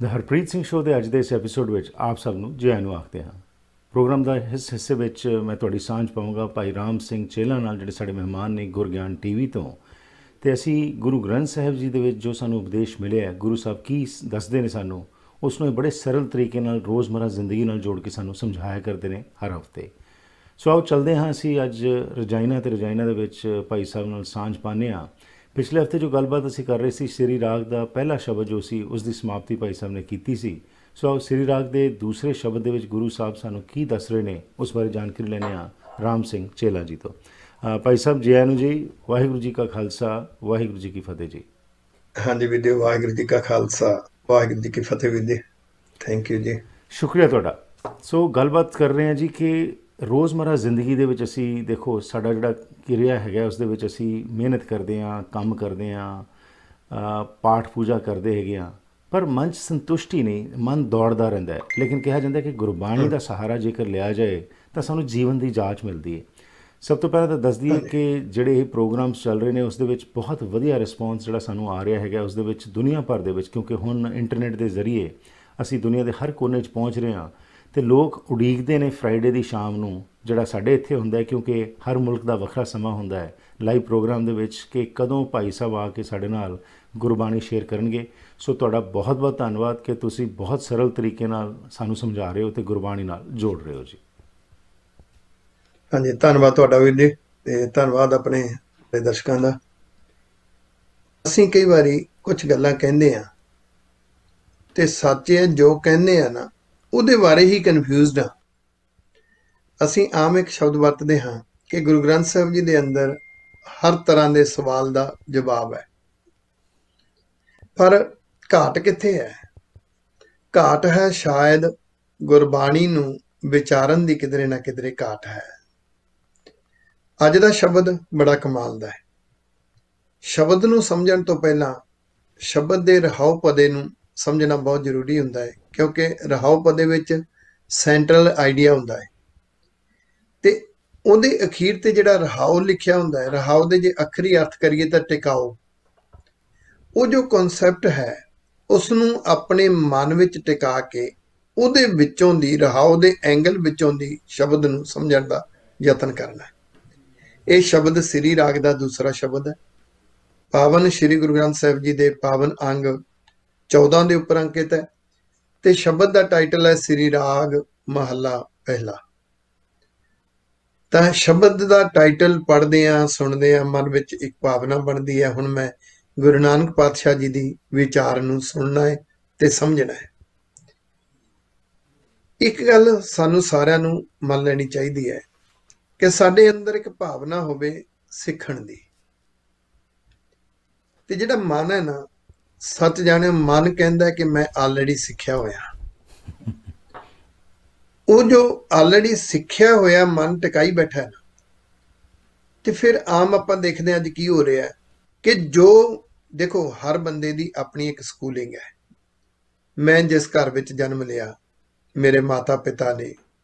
ਦ Harpreet Singh show ਦੇ ਅੱਜ ਦੇ ਇਸ ਐਪੀਸੋਡ ਵਿੱਚ ਆਪ ਸਭ ਨੂੰ ਜੀ ਆਇਆਂ ਨੂੰ ਆਖਦੇ ਹਾਂ। ਪ੍ਰੋਗਰਾਮ ਦਾ ਇਸ ਹਿੱਸੇ ਵਿੱਚ ਮੈਂ ਤੁਹਾਡੀ ਸਾਂਝ ਪਾਵਾਂਗਾ ਭਾਈ ਰਾਮ ਸਿੰਘ ਚੇਲਾ ਨਾਲ, ਜਿਹੜੇ ਸਾਡੇ ਮਹਿਮਾਨ ਨੇ ਗੁਰਗਿਆਨ ਟੀਵੀ ਤੋਂ। ਅਤੇ ਅਸੀਂ ਗੁਰੂ ਗ੍ਰੰਥ ਸਾਹਿਬ ਜੀ ਦੇ ਵਿੱਚ ਜੋ ਸਾਨੂੰ ਉਪਦੇਸ਼ ਮਿਲਿਆ, ਗੁਰੂ ਸਾਹਿਬ ਕੀ ਦੱਸਦੇ ਨੇ ਸਾਨੂੰ, ਉਸ ਨੂੰ ਇਹ ਬੜੇ ਸਰਲ ਤਰੀਕੇ ਨਾਲ ਰੋਜ਼ਮਰਾ ਜ਼ਿੰਦਗੀ ਨਾਲ ਜੋੜ ਕੇ ਸਾਨੂੰ ਸਮਝਾਇਆ ਕਰਦੇ ਨੇ ਹਰ ਹਫ਼ਤੇ। ਸੋ ਆਓ ਚੱਲਦੇ ਹਾਂ। ਅਸੀਂ ਅੱਜ ਰਜਾਈਨਾ ਅਤੇ ਰਜਾਈਨਾ ਦੇ ਵਿੱਚ ਭਾਈ ਸਾਹਿਬ ਨਾਲ ਸਾਂਝ ਪਾਉਂਦੇ ਹਾਂ। ਪਿਛਲੇ ਹਫ਼ਤੇ ਜੋ ਗੱਲਬਾਤ ਅਸੀਂ ਕਰ ਰਹੇ ਸੀ, ਸ੍ਰੀ ਰਾਗ ਦਾ ਪਹਿਲਾ ਸ਼ਬਦ ਜੋ ਸੀ ਉਸ ਦੀ ਸਮਾਪਤੀ ਭਾਈ ਸਾਹਿਬ ਨੇ ਕੀਤੀ ਸੀ। ਸੋ ਆਓ ਸ੍ਰੀ ਰਾਗ ਦੇ ਦੂਸਰੇ ਸ਼ਬਦ ਦੇ ਵਿੱਚ ਗੁਰੂ ਸਾਹਿਬ ਸਾਨੂੰ ਕੀ ਦੱਸ ਰਹੇ ਨੇ ਉਸ ਬਾਰੇ ਜਾਣਕਾਰੀ ਲੈਂਦੇ ਹਾਂ ਰਾਮ ਸਿੰਘ ਚੇਲਾ ਜੀ ਤੋਂ। ਭਾਈ ਸਾਹਿਬ ਜੀ ਆਇਆਂ ਨੂੰ ਜੀ। ਵਾਹਿਗੁਰੂ ਜੀ ਕਾ ਖਾਲਸਾ, ਵਾਹਿਗੁਰੂ ਜੀ ਕੀ ਫਤਿਹ ਜੀ। ਹਾਂਜੀ ਵੀਰ ਜੀ, ਵਾਹਿਗੁਰੂ ਜੀ ਕਾ ਖਾਲਸਾ, ਵਾਹਿਗੁਰੂ ਜੀ ਕੀ ਫਤਿਹ ਵੀਰ ਜੀ। ਥੈਂਕ ਯੂ ਜੀ। ਸ਼ੁਕਰੀਆ ਤੁਹਾਡਾ। ਸੋ ਗੱਲਬਾਤ ਕਰ ਰਹੇ ਹਾਂ ਜੀ ਕਿ ਰੋਜ਼ਮਰਾ ਜ਼ਿੰਦਗੀ ਦੇ ਵਿੱਚ ਅਸੀਂ ਦੇਖੋ, ਸਾਡਾ ਜਿਹੜਾ ਕਿਰਿਆ ਹੈਗਾ ਉਸ ਦੇ ਵਿੱਚ ਅਸੀਂ ਮਿਹਨਤ ਕਰਦੇ ਹਾਂ, ਕੰਮ ਕਰਦੇ ਹਾਂ, ਪਾਠ ਪੂਜਾ ਕਰਦੇ ਹੈਗੇ ਹਾਂ, ਪਰ ਮਨ 'ਚ ਸੰਤੁਸ਼ਟੀ ਨਹੀਂ, ਮਨ ਦੌੜਦਾ ਰਹਿੰਦਾ ਹੈ। ਲੇਕਿਨ ਕਿਹਾ ਜਾਂਦਾ ਕਿ ਗੁਰਬਾਣੀ ਦਾ ਸਹਾਰਾ ਜੇਕਰ ਲਿਆ ਜਾਏ ਤਾਂ ਸਾਨੂੰ ਜੀਵਨ ਦੀ ਜਾਂਚ ਮਿਲਦੀ ਹੈ। ਸਭ ਤੋਂ ਪਹਿਲਾਂ ਤਾਂ ਦੱਸ ਦਈਏ ਕਿ ਜਿਹੜੇ ਇਹ ਪ੍ਰੋਗਰਾਮਸ ਚੱਲ ਰਹੇ ਨੇ ਉਸ ਦੇ ਵਿੱਚ ਬਹੁਤ ਵਧੀਆ ਰਿਸਪੌਂਸ ਜਿਹੜਾ ਸਾਨੂੰ ਆ ਰਿਹਾ ਹੈਗਾ ਉਸ ਦੇ ਵਿੱਚ ਦੁਨੀਆ ਭਰ ਦੇ ਵਿੱਚ, ਕਿਉਂਕਿ ਹੁਣ ਇੰਟਰਨੈਟ ਦੇ ਜ਼ਰੀਏ ਅਸੀਂ ਦੁਨੀਆ ਦੇ ਹਰ ਕੋਨੇ 'ਚ ਪਹੁੰਚ ਰਹੇ ਹਾਂ ਅਤੇ ਲੋਕ ਉਡੀਕਦੇ ਨੇ ਫਰਾਈਡੇ ਦੀ ਸ਼ਾਮ ਨੂੰ, ਜਿਹੜਾ ਸਾਡੇ ਇੱਥੇ ਹੁੰਦਾ ਹੈ, ਕਿਉਂਕਿ ਹਰ ਮੁਲਕ ਦਾ ਵੱਖਰਾ ਸਮਾਂ ਹੁੰਦਾ ਹੈ ਲਾਈਵ ਪ੍ਰੋਗਰਾਮ ਦੇ ਵਿੱਚ, ਕਿ ਕਦੋਂ ਭਾਈ ਸਾਹਿਬ ਆ ਕੇ ਸਾਡੇ ਨਾਲ ਗੁਰਬਾਣੀ ਸ਼ੇਅਰ ਕਰਨਗੇ। ਸੋ ਤੁਹਾਡਾ ਬਹੁਤ ਬਹੁਤ ਧੰਨਵਾਦ ਕਿ ਤੁਸੀਂ ਬਹੁਤ ਸਰਲ ਤਰੀਕੇ ਨਾਲ ਸਾਨੂੰ ਸਮਝਾ ਰਹੇ ਹੋ ਅਤੇ ਗੁਰਬਾਣੀ ਨਾਲ ਜੋੜ ਰਹੇ ਹੋ ਜੀ। ਹਾਂਜੀ, ਧੰਨਵਾਦ ਤੁਹਾਡਾ ਵੀਰ ਜੀ, ਤੇ ਧੰਨਵਾਦ ਆਪਣੇ ਦਰਸ਼ਕਾਂ ਦਾ। ਅਸੀਂ ਕਈ ਵਾਰੀ ਕੁਝ ਗੱਲਾਂ ਕਹਿੰਦੇ ਹਾਂ ਤੇ ਸੱਚ ਹੈ ਜੋ ਕਹਿੰਦੇ ਆ ਨਾ ਉਹਦੇ ਬਾਰੇ ਹੀ ਕਨਫਿਊਜ਼ਡ ਹਾਂ। ਅਸੀਂ ਆਮ ਇੱਕ ਸ਼ਬਦ ਵਰਤਦੇ ਹਾਂ ਕਿ ਗੁਰੂ ਗ੍ਰੰਥ ਸਾਹਿਬ ਜੀ ਦੇ ਅੰਦਰ ਹਰ ਤਰ੍ਹਾਂ ਦੇ ਸਵਾਲ ਦਾ ਜਵਾਬ ਹੈ, ਪਰ ਘਾਟ ਕਿੱਥੇ ਹੈ? ਘਾਟ ਹੈ ਸ਼ਾਇਦ ਗੁਰਬਾਣੀ ਨੂੰ ਵਿਚਾਰਨ ਦੀ ਕਿਧਰੇ ਨਾ ਕਿਧਰੇ ਘਾਟ ਹੈ। ਅੱਜ ਦਾ ਸ਼ਬਦ ਬੜਾ ਕਮਾਲ ਦਾ ਹੈ। ਸ਼ਬਦ ਨੂੰ ਸਮਝਣ ਤੋਂ ਪਹਿਲਾਂ ਸ਼ਬਦ ਦੇ ਰਹਾਉ ਪਦੇ ਨੂੰ ਸਮਝਣਾ ਬਹੁਤ ਜ਼ਰੂਰੀ ਹੁੰਦਾ ਹੈ, ਕਿਉਂਕਿ ਰਹਾਉ ਪਦੇ ਵਿੱਚ ਸੈਂਟਰਲ ਆਈਡੀਆ ਹੁੰਦਾ ਹੈ ਤੇ ਉਹਦੇ ਅਖੀਰ ਤੇ ਜਿਹੜਾ ਰਹਾਉ ਲਿਖਿਆ ਹੁੰਦਾ ਹੈ, ਰਹਾਉ ਦੇ ਜੇ ਅੱਖਰੀ ਅਰਥ ਕਰੀਏ ਤਾਂ ਟਿਕਾਓ। ਉਹ ਜੋ ਕਨਸੈਪਟ ਹੈ ਉਸ ਨੂੰ ਆਪਣੇ ਮਨ ਵਿੱਚ ਟਿਕਾ ਕੇ ਉਹਦੇ ਵਿੱਚੋਂ ਦੀ, ਰਹਾਉ ਦੇ ਐਂਗਲ ਵਿੱਚੋਂ ਦੀ ਸ਼ਬਦ ਨੂੰ ਸਮਝਣ ਦਾ ਯਤਨ ਕਰਨਾ ਹੈ। ਇਹ ਸ਼ਬਦ ਸ੍ਰੀ ਰਾਗ ਦਾ ਦੂਸਰਾ ਸ਼ਬਦ ਹੈ। ਪਾਵਨ ਸ਼੍ਰੀ ਗੁਰੂ ਗ੍ਰੰਥ ਸਾਹਿਬ ਜੀ ਦੇ ਪਾਵਨ ਅੰਗ 14 ਦੇ ਉੱਪਰ ਅੰਕਿਤ ਹੈ ਤੇ ਸ਼ਬਦ ਦਾ ਟਾਈਟਲ ਹੈ ਸ੍ਰੀ ਰਾਗ ਮਹੱਲਾ ਪਹਿਲਾ। ਤਾਂ ਸ਼ਬਦ ਦਾ ਟਾਈਟਲ ਪੜ੍ਹਦੇ ਆ, ਸੁਣਦੇ ਆ, ਮਨ ਵਿੱਚ ਇੱਕ ਭਾਵਨਾ ਬਣਦੀ ਹੈ, ਹੁਣ ਮੈਂ ਗੁਰੂ ਨਾਨਕ ਪਾਤਸ਼ਾਹ ਜੀ ਦੀ ਵਿਚਾਰ ਨੂੰ ਸੁਣਨਾ ਹੈ ਤੇ ਸਮਝਣਾ ਹੈ। ਇੱਕ ਗੱਲ ਸਾਨੂੰ ਸਾਰਿਆਂ ਨੂੰ ਮੰਨ ਲੈਣੀ ਚਾਹੀਦੀ ਹੈ ਕਿ ਸਾਡੇ ਅੰਦਰ ਇੱਕ ਭਾਵਨਾ ਹੋਵੇ ਸਿੱਖਣ ਦੀ, ਤੇ ਜਿਹੜਾ ਮਨ ਹੈ ਨਾ, ਸੱਚ ਜਾਣੇ ਮਨ ਕਹਿੰਦਾ ਕਿ ਮੈਂ ਆਲਰੇਡੀ ਸਿੱਖਿਆ ਹੋਇਆ। ਉਹ ਜੋ ਆਲਰੇਡੀ ਸਿੱਖਿਆ ਹੋਇਆ ਮਨ ਟਿਕਾਈ ਬੈਠਾ ਹੈ ਨਾ, ਤੇ ਫਿਰ ਆਮ ਆਪਾਂ ਦੇਖਦੇ ਹਾਂ ਅੱਜ ਕੀ ਹੋ ਰਿਹਾ ਕਿ ਜੋ ਦੇਖੋ, ਹਰ ਬੰਦੇ ਦੀ ਆਪਣੀ ਇੱਕ ਸਕੂਲਿੰਗ ਹੈ। ਮੈਂ ਜਿਸ ਘਰ ਵਿੱਚ ਜਨਮ ਲਿਆ, ਮੇਰੇ ਮਾਤਾ ਪਿਤਾ ਨੇ,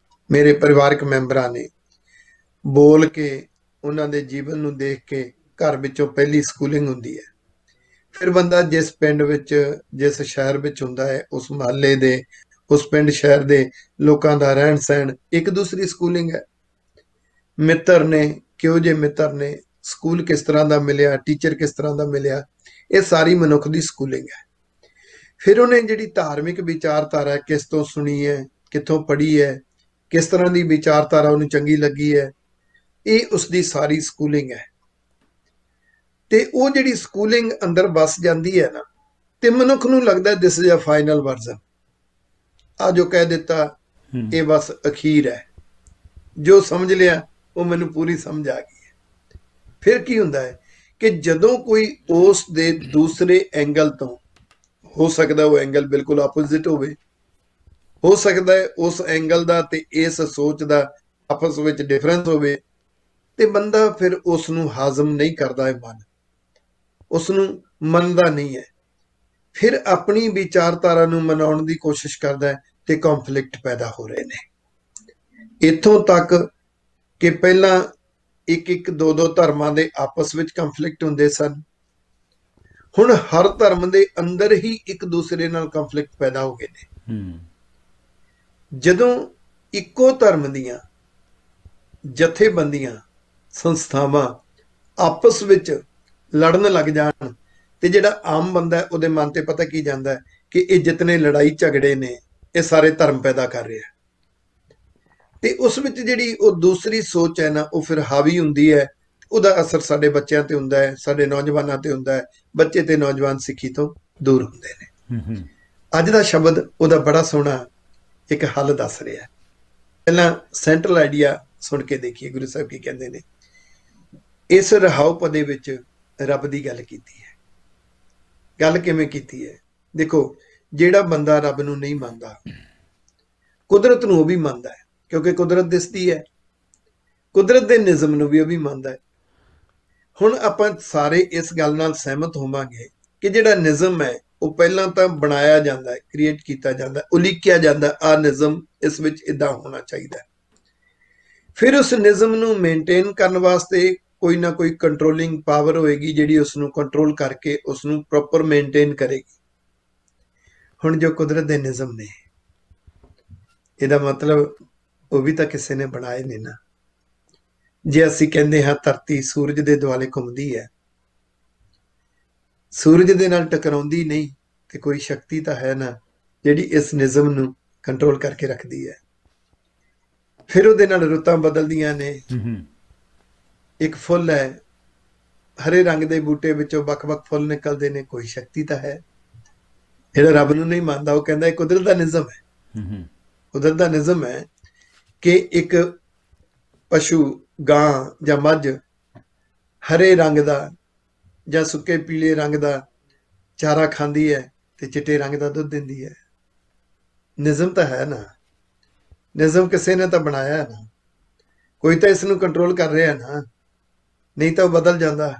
ਮੇਰੇ ਪਰਿਵਾਰਕ ਮੈਂਬਰਾਂ ਨੇ ਬੋਲ ਕੇ, ਉਹਨਾਂ ਦੇ ਜੀਵਨ ਨੂੰ ਦੇਖ ਕੇ ਘਰ ਵਿੱਚੋਂ ਪਹਿਲੀ ਸਕੂਲਿੰਗ ਹੁੰਦੀ ਹੈ। ਫਿਰ ਬੰਦਾ ਜਿਸ ਪਿੰਡ ਵਿੱਚ, ਜਿਸ ਸ਼ਹਿਰ ਵਿੱਚ ਹੁੰਦਾ ਹੈ, ਉਸ ਮੁਹੱਲੇ ਦੇ, ਉਸ ਪਿੰਡ ਸ਼ਹਿਰ ਦੇ ਲੋਕਾਂ ਦਾ ਰਹਿਣ ਸਹਿਣ ਇੱਕ ਦੂਸਰੀ ਸਕੂਲਿੰਗ ਹੈ। ਮਿੱਤਰ ਨੇ, ਕਿਹੋ ਜਿਹੇ ਮਿੱਤਰ ਨੇ, ਸਕੂਲ ਕਿਸ ਤਰ੍ਹਾਂ ਦਾ ਮਿਲਿਆ, ਟੀਚਰ ਕਿਸ ਤਰ੍ਹਾਂ ਦਾ ਮਿਲਿਆ, ਇਹ ਸਾਰੀ ਮਨੁੱਖ ਦੀ ਸਕੂਲਿੰਗ ਹੈ। ਫਿਰ ਉਹਨੇ ਜਿਹੜੀ ਧਾਰਮਿਕ ਵਿਚਾਰਧਾਰਾ ਕਿਸ ਤੋਂ ਸੁਣੀ ਹੈ, ਕਿੱਥੋਂ ਪੜ੍ਹੀ ਹੈ, ਕਿਸ ਤਰ੍ਹਾਂ ਦੀ ਵਿਚਾਰਧਾਰਾ ਉਹਨੂੰ ਚੰਗੀ ਲੱਗੀ ਹੈ, ਇਹ ਉਸਦੀ ਸਾਰੀ ਸਕੂਲਿੰਗ ਹੈ। ਤੇ ਉਹ ਜਿਹੜੀ ਸਕੂਲਿੰਗ ਅੰਦਰ ਵਸ ਜਾਂਦੀ ਹੈ ਨਾ, ਤੇ ਮਨੁੱਖ ਨੂੰ ਲੱਗਦਾ this is a final version. ਆ ਜੋ ਕਹਿ ਦਿੱਤਾ ਇਹ ਬਸ ਅਖੀਰ ਹੈ, ਜੋ ਸਮਝ ਲਿਆ ਉਹ ਮੈਨੂੰ ਪੂਰੀ ਸਮਝ ਆ ਗਈ ਹੈ। ਫਿਰ ਕੀ ਹੁੰਦਾ ਹੈ ਕਿ ਜਦੋਂ ਕੋਈ ਉਸ ਦੇ ਦੂਸਰੇ ਐਂਗਲ ਤੋਂ, ਹੋ ਸਕਦਾ ਉਹ ਐਂਗਲ ਬਿਲਕੁਲ ਆਪੋਜ਼ਿਟ ਹੋਵੇ, ਹੋ ਸਕਦਾ ਹੈ ਉਸ ਐਂਗਲ ਦਾ ਤੇ ਇਸ ਸੋਚ ਦਾ ਆਪਸ ਵਿੱਚ ਡਿਫਰੈਂਸ ਹੋਵੇ, ਤੇ ਬੰਦਾ ਫਿਰ ਉਸ ਨੂੰ ਹਾਜ਼ਮ ਨਹੀਂ ਕਰਦਾ ਹੈ, ਮਨ ਉਸ ਨੂੰ ਮੰਨਦਾ ਨਹੀਂ ਹੈ। ਫਿਰ ਆਪਣੀ ਵਿਚਾਰਧਾਰਾ ਨੂੰ ਮਨਾਉਣ ਦੀ ਕੋਸ਼ਿਸ਼ ਕਰਦਾ ਹੈ ਤੇ ਕੌਨਫਲਿਕਟ ਪੈਦਾ ਹੋ ਰਹੇ ਨੇ। ਇੱਥੋਂ ਤੱਕ ਕਿ ਪਹਿਲਾਂ ਇੱਕ ਦੋ ਧਰਮਾਂ ਦੇ ਆਪਸ ਵਿੱਚ ਕੌਨਫਲਿਕਟ ਹੁੰਦੇ ਸਨ, ਹੁਣ ਹਰ ਧਰਮ ਦੇ ਅੰਦਰ ਹੀ ਇੱਕ ਦੂਸਰੇ ਨਾਲ ਕੰਫਲਿਕਟ ਪੈਦਾ ਹੋ ਗਏ ਨੇ। ਜਦੋਂ ਇੱਕੋ ਧਰਮ ਦੀਆਂ ਜਥੇਬੰਦੀਆਂ ਸੰਸਥਾਵਾਂ ਆਪਸ ਵਿੱਚ ਲੜਨ ਲੱਗ ਜਾਣ ਤੇ ਜਿਹੜਾ ਆਮ ਬੰਦਾ ਉਹਦੇ ਮਨ ਤੇ ਪਤਾ ਕੀ ਜਾਂਦਾ ਹੈ ਕਿ ਇਹ ਜਿਤਨੇ ਲੜਾਈ ਝਗੜੇ ਨੇ ਇਹ ਸਾਰੇ ਧਰਮ ਪੈਦਾ ਕਰ ਰਿਹਾ, ਤੇ ਉਸ ਵਿੱਚ ਜਿਹੜੀ ਉਹ ਦੂਸਰੀ ਸੋਚ ਹੈ ਨਾ ਉਹ ਫਿਰ ਹਾਵੀ ਹੁੰਦੀ ਹੈ। ਉਹਦਾ ਅਸਰ ਸਾਡੇ ਬੱਚਿਆਂ ਤੇ ਹੁੰਦਾ ਹੈ, ਸਾਡੇ ਨੌਜਵਾਨਾਂ ਤੇ ਹੁੰਦਾ ਹੈ। ਬੱਚੇ ਤੇ ਨੌਜਵਾਨ ਸਿੱਖੀ ਤੋਂ ਦੂਰ ਹੁੰਦੇ ਨੇ। ਅੱਜ ਦਾ ਸ਼ਬਦ ਉਹਦਾ ਬੜਾ ਸੋਹਣਾ ਇੱਕ ਹੱਲ ਦੱਸ ਰਿਹਾ। ਪਹਿਲਾਂ ਸੈਂਟਰਲ ਆਈਡੀਆ ਸੁਣ ਕੇ ਦੇਖੀਏ ਗੁਰੂ ਸਾਹਿਬ ਕੀ ਕਹਿੰਦੇ ਨੇ। ਇਸ ਰਹਾਉ ਪਦੇ ਵਿੱਚ ਰੱਬ ਦੀ ਗੱਲ ਕੀਤੀ ਹੈ। ਗੱਲ ਕਿਵੇਂ ਕੀਤੀ ਹੈ? ਦੇਖੋ, ਜਿਹੜਾ ਬੰਦਾ ਰੱਬ ਨੂੰ ਨਹੀਂ ਮੰਨਦਾ, ਕੁਦਰਤ ਨੂੰ ਉਹ ਵੀ ਮੰਨਦਾ ਹੈ, ਕਿਉਂਕਿ ਕੁਦਰਤ ਦਿਸਦੀ ਹੈ। ਕੁਦਰਤ ਦੇ ਨਿਜ਼ਮ ਨੂੰ ਵੀ ਉਹ ਵੀ ਮੰਨਦਾ ਹੈ। ਹੁਣ ਆਪਾਂ ਸਾਰੇ ਇਸ ਗੱਲ ਨਾਲ ਸਹਿਮਤ ਹੋਵਾਂਗੇ ਕਿ ਜਿਹੜਾ ਨਿਜ਼ਮ ਹੈ ਉਹ ਪਹਿਲਾਂ ਤਾਂ ਬਣਾਇਆ ਜਾਂਦਾ ਹੈ, ਕ੍ਰੀਏਟ ਕੀਤਾ ਜਾਂਦਾ, ਉਲੀਕਿਆ ਜਾਂਦਾ, ਆਹ ਨਿਜ਼ਮ ਇਸ ਵਿੱਚ ਇਦਾਂ ਹੋਣਾ ਚਾਹੀਦਾ। ਫਿਰ ਉਸ ਨਿਜ਼ਮ ਨੂੰ ਮੇਨਟੇਨ ਕਰਨ ਵਾਸਤੇ ਕੋਈ ਨਾ ਕੋਈ ਕੰਟਰੋਲਿੰਗ ਪਾਵਰ ਹੋਏਗੀ ਜਿਹੜੀ ਉਸ ਨੂੰ ਕੰਟਰੋਲ ਕਰਕੇ ਉਸ ਨੂੰ ਪ੍ਰੋਪਰ ਮੇਨਟੇਨ ਕਰੇਗੀ। ਹੁਣ ਜੋ ਕੁਦਰਤ ਦੇ ਨਿਜ਼ਮ ਨੇ, ਇਹਦਾ ਮਤਲਬ ਉਹ ਵੀ ਤਾਂ ਕਿਸੇ ਨੇ ਬਣਾਏ ਨੇ ਨਾ। ਜੇ ਅਸੀਂ ਕਹਿੰਦੇ ਹਾਂ ਧਰਤੀ ਸੂਰਜ ਦੇ ਦੁਆਲੇ ਘੁੰਮਦੀ ਹੈ, ਸੂਰਜ ਦੇ ਨਾਲ ਟਕਰਾਉਂਦੀ ਨਹੀਂ, ਤੇ ਕੋਈ ਸ਼ਕਤੀ ਤਾਂ ਹੈ ਨਾ ਜਿਹੜੀ ਇਸ ਨਿਜ਼ਮ ਨੂੰ ਕੰਟਰੋਲ ਕਰਕੇ ਰੱਖਦੀ ਹੈ। ਫਿਰ ਉਹਦੇ ਨਾਲ ਰੁੱਤਾਂ ਬਦਲਦੀਆਂ ਨੇ। ਇੱਕ ਫੁੱਲ ਹੈ, ਹਰੇ ਰੰਗ ਦੇ ਬੂਟੇ ਵਿੱਚੋਂ ਵੱਖ-ਵੱਖ ਫੁੱਲ ਨਿਕਲਦੇ ਨੇ, ਕੋਈ ਸ਼ਕਤੀ ਤਾਂ ਹੈ। ਜਿਹੜਾ ਰੱਬ ਨੂੰ ਨਹੀਂ ਮੰਨਦਾ ਉਹ ਕਹਿੰਦਾ ਇਹ ਕੁਦਰਤ ਦਾ ਨਿਜ਼ਮ ਹੈ। ਕੁਦਰਤ ਦਾ ਨਿਜ਼ਮ ਹੈ ਕਿ ਇੱਕ ਪਸ਼ੂ, ਗਾਂ ਜਾਂ ਮੱਝ ਹਰੇ ਰੰਗ ਦਾ ਜਾਂ ਸੁੱਕੇ ਪੀਲੇ ਰੰਗ ਦਾ ਚਾਰਾ ਖਾਂਦੀ ਹੈ ਤੇ ਚਿੱਟੇ ਰੰਗ ਦਾ ਦੁੱਧ ਦਿੰਦੀ ਹੈ। ਨਿਜ਼ਮ ਤਾਂ ਹੈ ਨਾ, ਨਿਜ਼ਮ ਕਿਸੇ ਨੇ ਤਾਂ ਬਣਾਇਆ ਹੈ ਨਾ, ਕੋਈ ਤਾਂ ਇਸ ਨੂੰ ਕੰਟਰੋਲ ਕਰ ਰਿਹਾ ਨਾ, ਨਹੀਂ ਤਾਂ ਉਹ ਬਦਲ ਜਾਂਦਾ।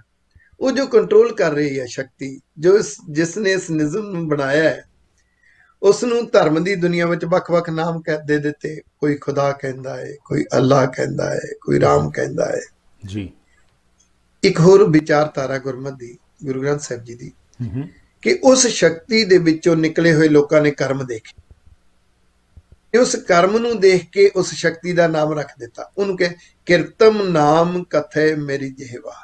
ਉਹ ਜੋ ਕੰਟਰੋਲ ਕਰ ਰਹੀ ਹੈ ਸ਼ਕਤੀ, ਜੋ ਜਿਸ ਨੇ ਇਸ ਨਿਜ਼ਮ ਨੂੰ ਬਣਾਇਆ ਹੈ, ਉਸ ਨੂੰ ਧਰਮ ਦੀ ਦੁਨੀਆ ਵਿੱਚ ਵੱਖ-ਵੱਖ ਨਾਮ ਦੇ ਦਿੱਤੇ। ਕੋਈ ਖੁਦਾ ਕਹਿੰਦਾ ਹੈ, ਕੋਈ ਅੱਲਾਹ ਕਹਿੰਦਾ ਹੈ, ਕੋਈ ਰਾਮ ਕਹਿੰਦਾ ਹੈ ਜੀ। ਇੱਕ ਹੋਰ ਵਿਚਾਰਧਾਰਾ ਗੁਰਮਤਿ ਦੀ, ਗੁਰੂ ਗ੍ਰੰਥ ਸਾਹਿਬ ਜੀ ਦੀ, ਕਿ ਉਸ ਸ਼ਕਤੀ ਦੇ ਵਿੱਚੋਂ ਨਿਕਲੇ ਹੋਏ ਲੋਕਾਂ ਨੇ ਕਰਮ ਦੇਖੇ, ਉਸ ਕਰਮ ਨੂੰ ਦੇਖ ਕੇ ਉਸ ਸ਼ਕਤੀ ਦਾ ਨਾਮ ਰੱਖ ਦਿੱਤਾ। ਉਹਨੂੰ ਕਹੇ ਕਿਰਤਮ ਨਾਮ ਕਥੇ ਮੇਰੀ ਜਿਹਵਾ।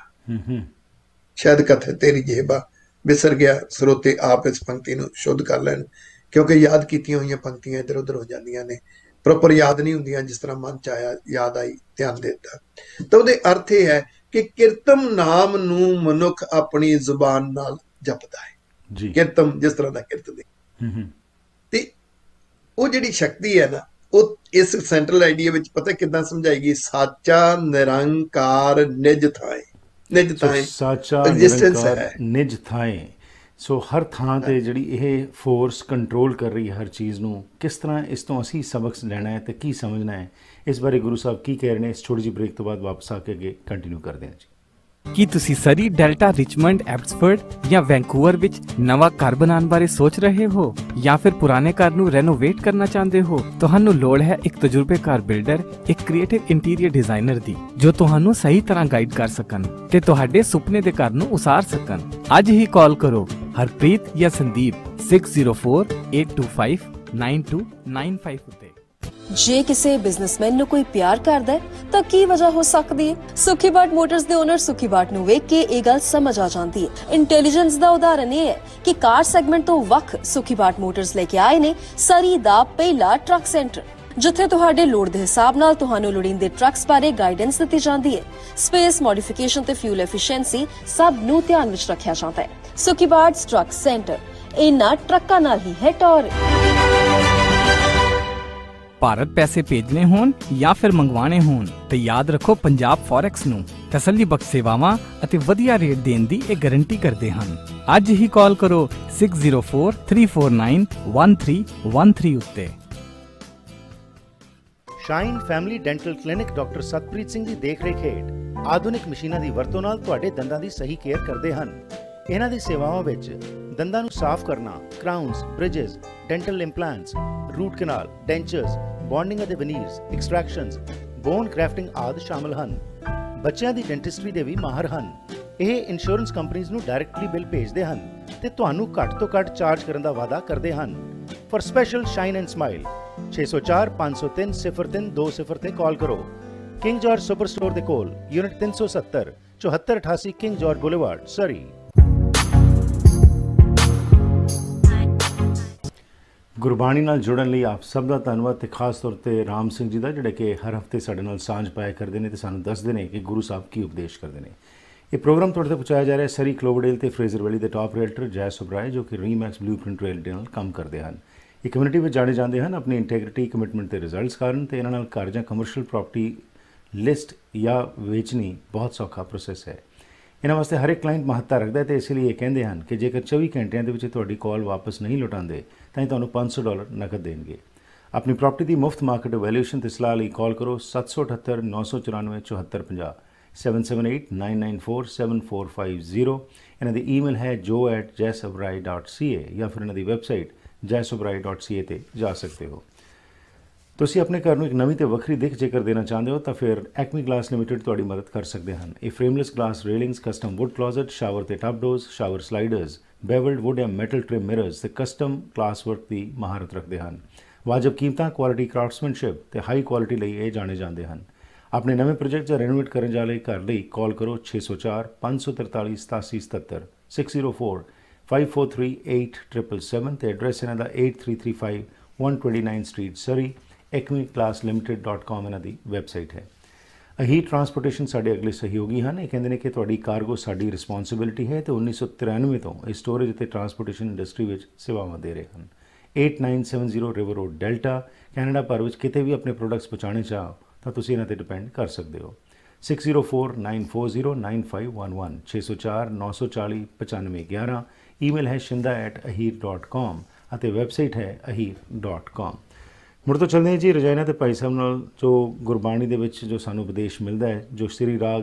ਸ਼ਾਇਦ ਕਥੇ ਤੇਰੀ ਜਿਹਵਾ ਵਿਸਰ ਗਿਆ, ਸਰੋਤੇ ਆਪ ਇਸ ਪੰਕਤੀ ਨੂੰ ਸ਼ੁੱਧ ਕਰ ਲੈਣ, ਕਿਉਂਕਿ ਯਾਦ ਕੀਤੀਆਂ ਹੋਈਆਂ ਪੰਕਤੀਆਂ ਇੱਧਰ ਉੱਧਰ ਹੋ ਜਾਂਦੀਆਂ ਨੇ, ਪ੍ਰੋਪਰ ਯਾਦ ਨਹੀਂ ਹੁੰਦੀਆਂ। ਜਿਸ ਤਰ੍ਹਾਂ ਮਨ ਚ ਆਇਆ, ਯਾਦ ਆਈ, ਧਿਆਨ ਦੇ ਦਿੱਤਾ। ਤਾਂ ਉਹਦੇ ਅਰਥ ਇਹ ਹੈ ਕਿ ਕਿਰਤਮ ਨਾਮ ਨੂੰ ਮਨੁੱਖ ਆਪਣੀ ਜ਼ੁਬਾਨ ਨਾਲ ਜਪਦਾ ਹੈ ਜੀ। ਕਿਰਤਮ ਜਿਸ ਤਰ੍ਹਾਂ ਦਾ ਕਿਰਤ ਦੇ, ਤੇ ਉਹ ਜਿਹੜੀ ਸ਼ਕਤੀ ਹੈ ਨਾ, ਉਹ ਇਸ ਸੈਂਟਰਲ ਆਈਡੀਆ ਵਿੱਚ ਪਤਾ ਕਿੱਦਾਂ ਸਮਝਾਏਗੀ? ਸਾਚਾ ਨਿਰੰਕਾਰ ਨਿਜ ਥਾਏ। ਨਿਜ ਥਾਏ ਸਾਚਾ ਨਿਰੰਕਾਰ ਨਿਜ ਥਾਏ। ਸੋ ਹਰ ਥਾਂ ਤੇ ਜਿਹੜੀ ਇਹ ਫੋਰਸ ਕੰਟਰੋਲ ਕਰ ਰਹੀ ਹੈ ਹਰ ਚੀਜ਼ ਨੂੰ, ਕਿਸ ਤਰ੍ਹਾਂ ਇਸ ਤੋਂ ਅਸੀਂ ਸਬਕ ਲੈਣਾ ਹੈ ਤੇ ਕੀ ਸਮਝਣਾ ਹੈ, ਇਸ ਬਾਰੇ ਗੁਰੂ ਸਾਹਿਬ ਕੀ ਕਹਿ ਰਹੇ ਨੇ। ਇਸ ਛੋਟੀ ਜਿਹੀ ਬ੍ਰੇਕ ਤੋਂ ਬਾਅਦ ਵਾਪਸ ਆ ਕੇ ਅੱਗੇ ਕੰਟੀਨਿਊ ਕਰਦੇ ਹਾਂ ਜੀ। ਕੀ ਤੁਸੀਂ ਸਰੀ, ਡੈਲਟਾ, ਰਿਚਮੰਡ, ਐਬਸਫੋਰਡ ਜਾਂ ਵੈਂਕੂਵਰ ਵਿੱਚ ਨਵਾਂ ਘਰ ਬਣਾਉਣ ਬਾਰੇ ਸੋਚ ਰਹੇ ਹੋ, ਜਾਂ ਫਿਰ ਪੁਰਾਣੇ ਘਰ ਨੂੰ ਰੈਨੋਵੇਟ ਕਰਨਾ ਚਾਹੁੰਦੇ ਹੋ? ਤੁਹਾਨੂੰ ਲੋੜ ਹੈ ਇੱਕ ਤਜਰਬੇਕਾਰ ਬਿਲਡਰ, ਇੱਕ ਕ੍ਰੀਏਟਿਵ ਇੰਟੀਰੀਅਰ ਡਿਜ਼ਾਈਨਰ ਦੀ, ਜੋ ਤੁਹਾਨੂੰ ਸਹੀ ਤਰ੍ਹਾਂ ਗਾਈਡ ਕਰ ਸਕਣ ਤੇ ਤੁਹਾਡੇ ਸੁਪਨੇ ਦੇ ਘਰ ਨੂੰ ਉਸਾਰ ਸਕਣ। ਅੱਜ ਹੀ ਕਾਲ ਕਰੋ ਹਰਪ੍ਰੀਤ ਜਾਂ ਸੰਦੀਪ 6048259295 ਉੱਤੇ। ਜੇ ਕਿਸੇ ਬਿਜ਼ਨਸਮੈਨ ਨੂੰ ਕੋਈ ਪਿਆਰ ਕਰਦਾ ਹੈ ਤਾਂ ਕੀ ਵਜ੍ਹਾ ਹੋ ਸਕਦੀ ਹੈ? ਸੁਖੀ ਬਾਟ ਮੋਟਰਸ ਦੇ ਓਨਰ ਸੁਖੀ ਬਾਟ ਨੂੰ ਵੇਖ ਕੇ ਇਹ ਗੱਲ ਸਮਝ ਆ ਜਾਂਦੀ ਹੈ। ਇੰਟੈਲੀਜੈਂਸ ਦਾ ਉਦਾਹਰਨ ਇਹ ਹੈ ਕਿ ਕਾਰ ਸੈਗਮੈਂਟ ਤੋਂ ਵੱਖ ਸੁਖੀ ਬਾਟ ਮੋਟਰਸ ਲੈ ਕੇ ਆਏ ਨੇ ਸਰੀ ਦਾ ਪਹਿਲਾ ਟਰੱਕ ਸੈਂਟਰ, ਜਿੱਥੇ ਤੁਹਾਡੇ ਲੋੜ ਦੇ ਹਿਸਾਬ ਨਾਲ ਤੁਹਾਨੂੰ ਲੋੜੀਂਦੇ ਟਰੱਕਸ ਬਾਰੇ ਗਾਈਡੈਂਸ ਦਿੱਤੀ ਜਾਂਦੀ ਹੈ। ਸਪੇਸ, ਮੋਡੀਫਿਕੇਸ਼ਨ ਤੇ ਫਿਊਲ ਐਫੀਸ਼ੀਐਂਸੀ ਸਭ ਨੂੰ ਧਿਆਨ ਵਿੱਚ ਰੱਖਿਆ ਜਾਂਦਾ ਹੈ। ਸੁਖੀ ਬਾਟ ਟਰੱਕ ਸੈਂਟਰ, ਇਹਨਾਂ ਟਰੱਕਾਂ ਨਾਲ ਹੀ ਹੈ ਟੌਰ। ਭਾਰਤ ਪੈਸੇ ਭੇਜਣੇ ਹੋਣ ਜਾਂ ਫਿਰ ਮੰਗਵਾਉਣੇ ਹੋਣ ਤੇ ਯਾਦ ਰੱਖੋ ਪੰਜਾਬ ਫੋਰੈਕਸ ਨੂੰ ਤਸੱਲੀਬਖਸ਼ ਸੇਵਾਵਾਂ ਅਤੇ ਵਧੀਆ ਰੇਟ ਦੇਣ ਦੀ ਇਹ ਗਾਰੰਟੀ ਕਰਦੇ ਹਨ। ਅੱਜ ਹੀ ਕਾਲ ਕਰੋ 6043491313 ਉੱਤੇ। Shine family dental clinic doctor Satpreet Singh ਦੀ ਦੇਖਰੇਖ ਹੇਠ ਆਧੁਨਿਕ ਮਸ਼ੀਨਾਂ ਦੀ ਵਰਤੋਂ ਨਾਲ ਤੁਹਾਡੇ ਦੰਦਾਂ ਦੀ ਸਹੀ ਕੇਅਰ ਕਰਦੇ ਹਨ। ਇਹਨਾਂ ਦੀ ਸੇਵਾਵਾਂ ਵਿੱਚ ਦੰਦਾਂ ਨੂੰ ਸਾਫ਼ ਕਰਨਾ, ਕਰਾਊਨਸ, ਬ੍ਰਿਜਸ, ਡੈਂਟਲ ਇੰਪਲਾਂਟਸ, ਰੂਟ ਕਨਾਲ, ਡੈਂਚਰਸ, ਬੌਂਡਿੰਗ ਅਤੇ ਵਨੀਰਸ, ਐਕਸਟ੍ਰੈਕਸ਼ਨਸ, ਬੋਨ ਗ੍ਰੈਫਟਿੰਗ ਆਦਿ ਸ਼ਾਮਲ ਹਨ। ਬੱਚਿਆਂ ਦੀ ਡੈਂਟਿਸਟਰੀ ਦੇ ਵੀ ਮਾਹਰ ਹਨ। ਇਹ ਇੰਸ਼ੋਰੈਂਸ ਕੰਪਨੀਆਂ ਨੂੰ ਡਾਇਰੈਕਟਲੀ ਬਿੱਲ ਭੇਜਦੇ ਹਨ ਤੇ ਤੁਹਾਨੂੰ ਘੱਟ ਤੋਂ ਘੱਟ ਚਾਰਜ ਕਰਨ ਦਾ ਵਾਅਦਾ ਕਰਦੇ ਹਨ। For special shine and smile 604 503 03 20 ਤੇ ਕਾਲ ਕਰੋ। ਕਿੰਗ ਜਾਰਜ ਸੁਪਰ ਸਟੋਰ ਦੇ ਕੋਲ, ਯੂਨਿਟ 370, 7488 ਕਿੰਗ ਜਾਰਜ ਬੁਲੇਵਾਰਡ, ਸਰੀ। ਗੁਰਬਾਣੀ ਨਾਲ ਜੁੜਨ ਲਈ ਆਪ ਸਭ ਦਾ ਧੰਨਵਾਦ ਤੇ ਖਾਸ ਤੌਰ ਤੇ ਰਾਮ ਸਿੰਘ ਜੀ ਦਾ, ਜਿਹੜੇ ਕਿ ਹਰ ਹਫਤੇ ਸਾਡੇ ਨਾਲ ਸਾਂਝ ਪਾਇਆ ਕਰਦੇ ਨੇ ਤੇ ਸਾਨੂੰ ਦੱਸਦੇ ਨੇ ਕਿ ਗੁਰੂ ਸਾਹਿਬ ਕੀ ਉਪਦੇਸ਼ ਕਰਦੇ ਨੇ। ਇਹ ਪ੍ਰੋਗਰਾਮ ਤੁਹਾਡੇ ਤੱਕ ਪਹੁੰਚਾਇਆ ਜਾ ਰਿਹਾ ਸਰੀ, ਕਲੋਵਰਡੇਲ ਤੇ ਫਰੇਜ਼ਰ ਵੈਲੀ ਦੇ ਟਾਪ ਰੀਅਲਟਰ ਜੈ ਸੁਬਰਾਏ, ਜੋ ਕਿ ਰੀਮੈਕਸ ਬਲੂਪ੍ਰਿੰਟ ਰੀਅਲਟੀ ਨਾਲ ਕੰਮ ਕਰਦੇ ਹਨ। ਇਹ ਕਮਿਊਨਿਟੀ ਵਿੱਚ ਜਾਣੇ ਜਾਂਦੇ ਹਨ ਆਪਣੀ ਇੰਟੈਗ੍ਰਿਟੀ, ਕਮਿਟਮੈਂਟ ਤੇ ਰਿਜ਼ਲਟਸ ਕਾਰਨ, ਤੇ ਇਹਨਾਂ ਨਾਲ ਘਰ ਜਾਂ ਕਮਰਸ਼ੀਅਲ ਪ੍ਰਾਪਰਟੀ ਲਿਸਟ ਜਾਂ ਵੇਚਣੀ ਬਹੁਤ ਸੌਖਾ ਪ੍ਰੋਸੈਸ ਹੈ। ਇਹਨਾਂ ਵਾਸਤੇ ਹਰ ਇੱਕ ਕਲਾਇੰਟ ਮਹੱਤਤਾ ਰੱਖਦਾ ਹੈ ਤੇ ਇਸ ਲਈ ਇਹ ਕਹਿੰਦੇ ਹਨ ਕਿ ਜੇਕਰ 24 ਘੰਟਿਆਂ ਦੇ ਵਿੱਚ ਤੁਹਾਡੀ ਕਾਲ ਵਾਪਸ ਨਹੀਂ ਲੁਟਾਉਂਦੇ ਤਾਂ ਇਹ ਤੁਹਾਨੂੰ $500 ਨਕਦ ਦੇਣਗੇ। ਆਪਣੀ ਪ੍ਰਾਪਰਟੀ ਦੀ ਮੁਫਤ ਮਾਰਕੀਟ ਵੈਲਿਊਏਸ਼ਨ ਤੇ ਸਲਾਹ ਲਈ ਕਾਲ ਕਰੋ 778 994 7450 7789947450। ਇਹਨਾਂ ਦੀ ਈਮੇਲ ਹੈ joe@jaisubrai.ca ਜਾਂ ਫਿਰ ਇਹਨਾਂ ਦੀ ਵੈਬਸਾਈਟ jaisubrai.ca ਤੇ ਜਾ ਸਕਦੇ ਹੋ। ਤੁਸੀਂ ਆਪਣੇ ਘਰ ਨੂੰ ਇੱਕ ਨਵੀਂ ਤੇ ਵੱਖਰੀ ਦਿੱਖ ਜੇਕਰ ਦੇਣਾ ਚਾਹੁੰਦੇ ਹੋ ਤਾਂ ਫਿਰ ਐਕਮੀ ਗਲਾਸ ਲਿਮਿਟਡ ਤੁਹਾਡੀ ਮਦਦ ਕਰ ਸਕਦੇ ਹਨ। ਇਹ frameless glass railings, custom wood closet, shower ਤੇ tub doors, shower sliders, bevelled wood ਜਾਂ ਮੈਟਲ ਟ੍ਰਿਮ ਮਿਰਰਸ ਤੇ ਕਸਟਮ ਗਲਾਸ ਵਰਕ ਦੀ ਮਹਾਰਤ ਰੱਖਦੇ ਹਨ। ਵਾਜਬ ਕੀਮਤਾਂ, ਕੁਆਲਿਟੀ, ਕਰਾਫਟਸਮੈਨਸ਼ਿਪ ਤੇ ਹਾਈ ਕੁਆਲਿਟੀ ਲਈ ਇਹ ਜਾਣੇ ਜਾਂਦੇ ਹਨ। ਆਪਣੇ ਨਵੇਂ ਪ੍ਰੋਜੈਕਟ ਜਾਂ ਰੈਨੋਵੇਟ ਕਰਨ ਵਾਲੇ ਘਰ ਲਈ ਕਾਲ ਕਰੋ 604 543 8777 604 543 8777 ਤੇ ਐਡਰੈਸ ਇਹਨਾਂ ਦਾ 8335 129 ਸਟਰੀਟ, ਸਰੀ। ecmiglasslimited.com ਇਹਨਾਂ ਦੀ ਵੈਬਸਾਈਟ ਹੈ। ਅਹੀਰ ਟਰਾਂਸਪੋਰਟੇਸ਼ਨ ਸਾਡੇ ਅਗਲੇ ਸਹਿਯੋਗੀ ਹਨ। ਇਹ ਕਹਿੰਦੇ ਨੇ ਕਿ ਤੁਹਾਡੀ ਕਾਰਗੋ ਸਾਡੀ ਰਿਸਪੌਂਸਿਬਿਲਿਟੀ ਹੈ ਤੇ 1993 ਤੋਂ ਇਹ ਸਟੋਰੇਜ ਅਤੇ ਟਰਾਂਸਪੋਰਟੇਸ਼ਨ ਇੰਡਸਟਰੀ ਵਿੱਚ ਸੇਵਾਵਾਂ ਦੇ ਰਹੇ ਹਨ। 8970 ਰਿਵਰ ਰੋਡ, ਡੈਲਟਾ, ਕੈਨੇਡਾ ਭਰ ਵਿੱਚ ਕਿਤੇ ਵੀ ਆਪਣੇ ਪ੍ਰੋਡਕਟਸ ਪਹੁੰਚਾਉਣੇ ਚਾਹੋ ਤਾਂ ਤੁਸੀਂ ਇਹਨਾਂ ਤੇ ਡਿਪੈਂਡ ਕਰ ਸਕਦੇ ਹੋ। 6049409511 604 940 9511। ਈਮੇਲ ਹੈ shinda@ahir.com ਅਤੇ ਵੈਬਸਾਈਟ ਹੈ ahir.com। ਮੁੜ ਤੋਂ ਚੱਲਦੇ ਹਾਂ ਜੀ ਰਜਾਇਨਾ ਤੇ ਭਾਈ ਸਾਹਿਬ ਨਾਲ, ਜੋ ਗੁਰਬਾਣੀ ਦੇ ਵਿੱਚ ਜੋ ਸਾਨੂੰ ਉਪਦੇਸ਼ ਮਿਲਦਾ ਹੈ, ਜੋ ਸ੍ਰੀ ਰਾਗ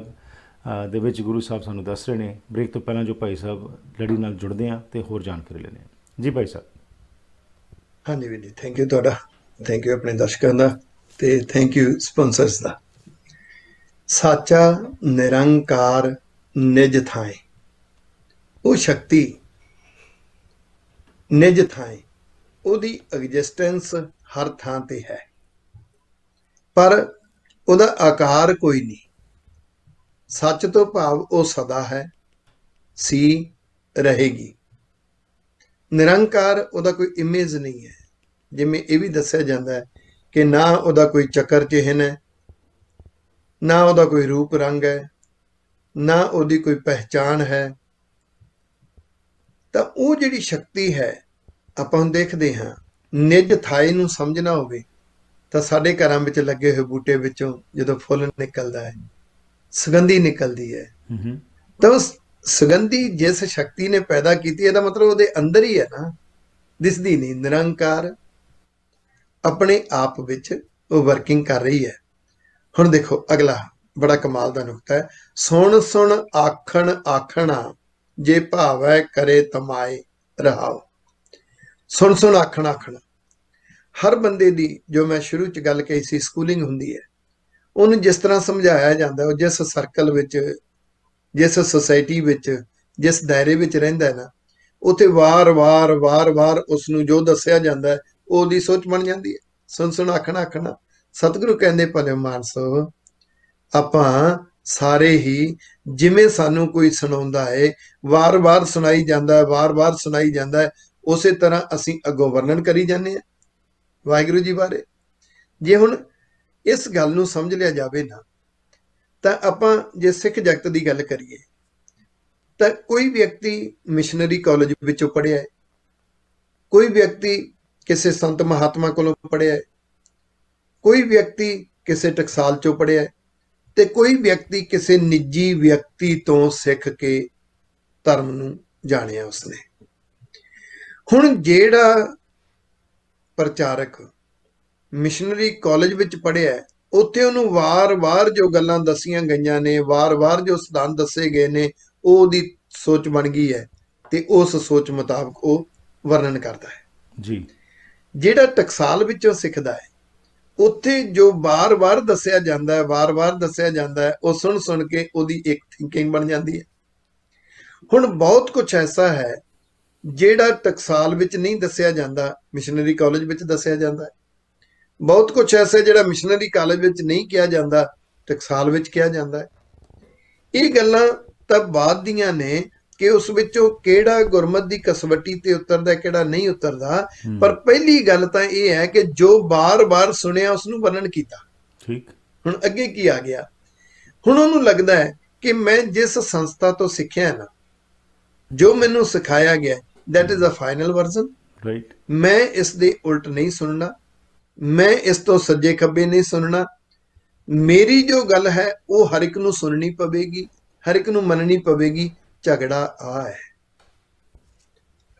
ਦੇ ਵਿੱਚ ਗੁਰੂ ਸਾਹਿਬ ਸਾਨੂੰ ਦੱਸ ਰਹੇ ਨੇ। ਬ੍ਰੇਕ ਤੋਂ ਪਹਿਲਾਂ ਜੋ ਭਾਈ ਸਾਹਿਬ ਲੜੀ ਨਾਲ ਜੁੜਦੇ ਹਾਂ ਤੇ ਹੋਰ ਜਾਣਕਾਰੀ ਲੈਂਦੇ ਹਾਂ ਜੀ ਭਾਈ ਸਾਹਿਬ। ਹਾਂਜੀ ਵੀਰ ਜੀ, ਥੈਂਕ ਯੂ ਤੁਹਾਡਾ, ਥੈਂਕ ਯੂ ਆਪਣੇ ਦਰਸ਼ਕਾਂ ਦਾ ਤੇ ਥੈਂਕ ਯੂ ਸਪਾਂਸਰਸ ਦਾ। ਸਾਚਾ ਨਿਰੰਕਾਰ ਨਿਜ ਥਾਏ, ਉਹ ਸ਼ਕਤੀ ਨਿਜ ਥਾਏ, ਉਹਦੀ ਐਗਜ਼ਿਸਟੈਂਸ ਹਰ ਥਾਂ ਤੇ ਹੈ, ਪਰ ਉਹਦਾ ਆਕਾਰ ਕੋਈ ਨਹੀਂ। ਸੱਚ ਤੋਂ ਭਾਵ ਉਹ ਸਦਾ ਹੈ, ਸੀ, ਰਹੇਗੀ। ਨਿਰੰਕਾਰ ਉਹਦਾ ਕੋਈ ਇਮੇਜ ਨਹੀਂ ਹੈ। ਜਿਵੇਂ ਇਹ ਵੀ ਦੱਸਿਆ ਜਾਂਦਾ ਹੈ ਕਿ ਨਾ ਉਹਦਾ ਕੋਈ ਚੱਕਰ ਚਿਹਨ ਹੈ, ਨਾ ਉਹਦਾ ਕੋਈ ਰੂਪ ਰੰਗ ਹੈ, ਨਾ ਉਹਦੀ ਕੋਈ ਪਹਿਚਾਣ ਹੈ। ਤਾਂ ਉਹ ਜਿਹੜੀ ਸ਼ਕਤੀ ਹੈ, ਆਪਾਂ ਹੁਣ ਦੇਖਦੇ ਹਾਂ, ਨਿਜ ਥਾਈ ਨੂੰ ਸਮਝਣਾ ਹੋਵੇ ਤਾਂ ਸਾਡੇ ਘਰਾਂ ਵਿੱਚ ਲੱਗੇ ਹੋਏ ਬੂਟੇ ਵਿੱਚੋਂ ਜਦੋਂ ਫੁੱਲ ਨਿਕਲਦਾ ਹੈ, ਸੁਗੰਧੀ ਨਿਕਲਦੀ ਹੈ, ਤਾਂ ਉਸ ਸੁਗੰਧੀ ਜਿਸ ਸ਼ਕਤੀ ਨੇ ਪੈਦਾ ਕੀਤੀ, ਇਹਦਾ ਮਤਲਬ ਉਹਦੇ ਅੰਦਰ ਹੀ ਹੈ ਨਾ, ਦਿਸਦੀ ਨਹੀਂ। ਨਿਰੰਕਾਰ ਆਪਣੇ ਆਪ ਵਿੱਚ ਉਹ ਵਰਕਿੰਗ ਕਰ ਰਹੀ ਹੈ। ਹੁਣ ਦੇਖੋ ਅਗਲਾ ਬੜਾ ਕਮਾਲ ਦਾ ਨੁਕਤਾ ਹੈ। ਸੁਣ ਸੁਣ ਆਖਣ ਆਖਣਾ, ਜੇ ਭਾਵੈ ਕਰੇ ਤਮਾਏ ਰਹਾਓ। ਸੁਣ ਸੁਣ ਆਖਣ ਆਖਣਾ, ਹਰ ਬੰਦੇ ਦੀ, ਜੋ ਮੈਂ ਸ਼ੁਰੂ 'ਚ ਗੱਲ ਕਹੀ ਸੀ, ਸਕੂਲਿੰਗ ਹੁੰਦੀ ਹੈ। ਉਹਨੂੰ ਜਿਸ ਤਰ੍ਹਾਂ ਸਮਝਾਇਆ ਜਾਂਦਾ, ਉਹ ਜਿਸ ਸਰਕਲ ਵਿੱਚ, ਜਿਸ ਸੁਸਾਇਟੀ ਵਿੱਚ, ਜਿਸ ਦਾਇਰੇ ਵਿੱਚ ਰਹਿੰਦਾ ਹੈ ਨਾ, ਉੱਥੇ ਵਾਰ-ਵਾਰ ਉਸਨੂੰ ਜੋ ਦੱਸਿਆ ਜਾਂਦਾ ਉਹਦੀ ਸੋਚ ਬਣ ਜਾਂਦੀ ਹੈ। ਸੁਣ ਸੁਣ ਆਖਣ ਆਖਣਾ। ਸਤਿਗੁਰੂ ਕਹਿੰਦੇ ਭਲੇ ਮਾਨਸੋ, ਆਪਾਂ ਸਾਰੇ ਹੀ ਜਿਵੇਂ ਸਾਨੂੰ ਕੋਈ ਸੁਣਾਉਂਦਾ ਹੈ, ਵਾਰ-ਵਾਰ ਸੁਣਾਈ ਜਾਂਦਾ ਹੈ, ਵਾਰ-ਵਾਰ ਸੁਣਾਈ ਜਾਂਦਾ ਹੈ, ਉਸੇ ਤਰ੍ਹਾਂ ਅਸੀਂ ਅੱਗੋਂ ਵਰਣਨ ਕਰੀ ਜਾਂਦੇ ਹਾਂ ਵਾਹਿਗੁਰੂ ਜੀ ਬਾਰੇ। ਜੇ ਹੁਣ ਇਸ ਗੱਲ ਨੂੰ ਸਮਝ ਲਿਆ ਜਾਵੇ ਨਾ, ਤਾਂ ਆਪਾਂ ਜੇ ਸਿੱਖ ਜਗਤ ਦੀ ਗੱਲ ਕਰੀਏ ਤਾਂ ਕੋਈ ਵਿਅਕਤੀ ਮਿਸ਼ਨਰੀ ਕਾਲਜ ਵਿੱਚੋਂ ਪੜ੍ਹਿਆ ਹੈ, ਕੋਈ ਵਿਅਕਤੀ ਕਿਸੇ ਸੰਤ ਮਹਾਤਮਾ ਕੋਲੋਂ ਪੜ੍ਹਿਆ ਹੈ, ਕੋਈ ਵਿਅਕਤੀ ਕਿਸੇ ਟਕਸਾਲ ਚੋਂ ਪੜ੍ਹਿਆ ਹੈ, ਤੇ ਕੋਈ ਵਿਅਕਤੀ ਕਿਸੇ ਨਿੱਜੀ ਵਿਅਕਤੀ ਤੋਂ ਸਿੱਖ ਕੇ ਧਰਮ ਨੂੰ ਜਾਣਿਆ ਉਸਨੇ। ਹੁਣ ਜਿਹੜਾ ਪ੍ਰਚਾਰਕ ਮਿਸ਼ਨਰੀ ਕਾਲਜ ਵਿੱਚ ਪੜ੍ਹਿਆ, ਉੱਥੇ ਉਹਨੂੰ ਵਾਰ-ਵਾਰ ਜੋ ਗੱਲਾਂ ਦੱਸੀਆਂ ਗਈਆਂ ਨੇ, ਵਾਰ-ਵਾਰ ਜੋ ਸਿਧਾਂਤ ਦੱਸੇ ਗਏ ਨੇ, ਉਹਦੀ ਸੋਚ ਬਣ ਗਈ ਹੈ ਤੇ ਉਸ ਸੋਚ ਮੁਤਾਬਕ ਉਹ ਵਰਣਨ ਕਰਦਾ ਹੈ ਜੀ। ਜਿਹੜਾ ਟਕਸਾਲ ਵਿੱਚੋਂ ਸਿੱਖਦਾ ਹੈ, ਉੱਥੇ ਜੋ ਵਾਰ-ਵਾਰ ਦੱਸਿਆ ਜਾਂਦਾ ਹੈ, ਵਾਰ-ਵਾਰ ਦੱਸਿਆ ਜਾਂਦਾ ਹੈ, ਉਹ ਸੁਣ ਸੁਣ ਕੇ ਉਹਦੀ ਇੱਕ ਥਿੰਕਿੰਗ ਬਣ ਜਾਂਦੀ ਹੈ। ਹੁਣ ਬਹੁਤ ਕੁਝ ਐਸਾ ਹੈ ਜਿਹੜਾ ਟਕਸਾਲ ਵਿੱਚ ਨਹੀਂ ਦੱਸਿਆ ਜਾਂਦਾ, ਮਿਸ਼ਨਰੀ ਕਾਲਜ ਵਿੱਚ ਦੱਸਿਆ ਜਾਂਦਾ ਹੈ। ਬਹੁਤ ਕੁਝ ਐਸਾ ਜਿਹੜਾ ਮਿਸ਼ਨਰੀ ਕਾਲਜ ਵਿੱਚ ਨਹੀਂ ਕਿਹਾ ਜਾਂਦਾ, ਟਕਸਾਲ ਵਿੱਚ ਕਿਹਾ ਜਾਂਦਾ ਹੈ। ਇਹ ਗੱਲਾਂ ਤਾਂ ਬਾਅਦ ਦੀਆਂ ਨੇ ਕਿ ਉਸ ਵਿੱਚੋਂ ਕਿਹੜਾ ਗੁਰਮਤ ਦੀ ਕਸਵੱਟੀ ਤੇ ਉਤਰਦਾ, ਕਿਹੜਾ ਨਹੀਂ ਉਤਰਦਾ। ਪਰ ਪਹਿਲੀ ਗੱਲ ਤਾਂ ਇਹ ਹੈ ਕਿ ਜੋ ਬਾਰ-ਬਾਰ ਸੁਣਿਆ ਉਸ ਨੂੰ ਵਰਣਨ ਕੀਤਾ। ਠੀਕ। ਹੁਣ ਅੱਗੇ ਕੀ ਆ ਗਿਆ? ਹੁਣ ਉਹਨੂੰ ਲੱਗਦਾ ਹੈ ਕਿ ਮੈਂ ਜਿਸ ਸੰਸਥਾ ਤੋਂ ਸਿੱਖਿਆ ਨਾ, ਜੋ ਮੈਨੂੰ ਸਿਖਾਇਆ ਗਿਆ, that is a final version, right. ਮੈਂ ਇਸ ਦੇ ਉਲਟ ਨਹੀਂ ਸੁਣਨਾ, ਮੈਂ ਇਸ ਤੋਂ ਸੱਜੇ ਖੱਬੇ ਨਹੀਂ ਸੁਣਨਾ। ਮੇਰੀ ਜੋ ਗੱਲ ਹੈ ਉਹ ਹਰ ਇੱਕ ਨੂੰ ਸੁਣਨੀ ਪਵੇਗੀ, ਹਰ ਇੱਕ ਨੂੰ ਮੰਨਣੀ ਪਵੇਗੀ। ਝਗੜਾ ਆ ਹੈ,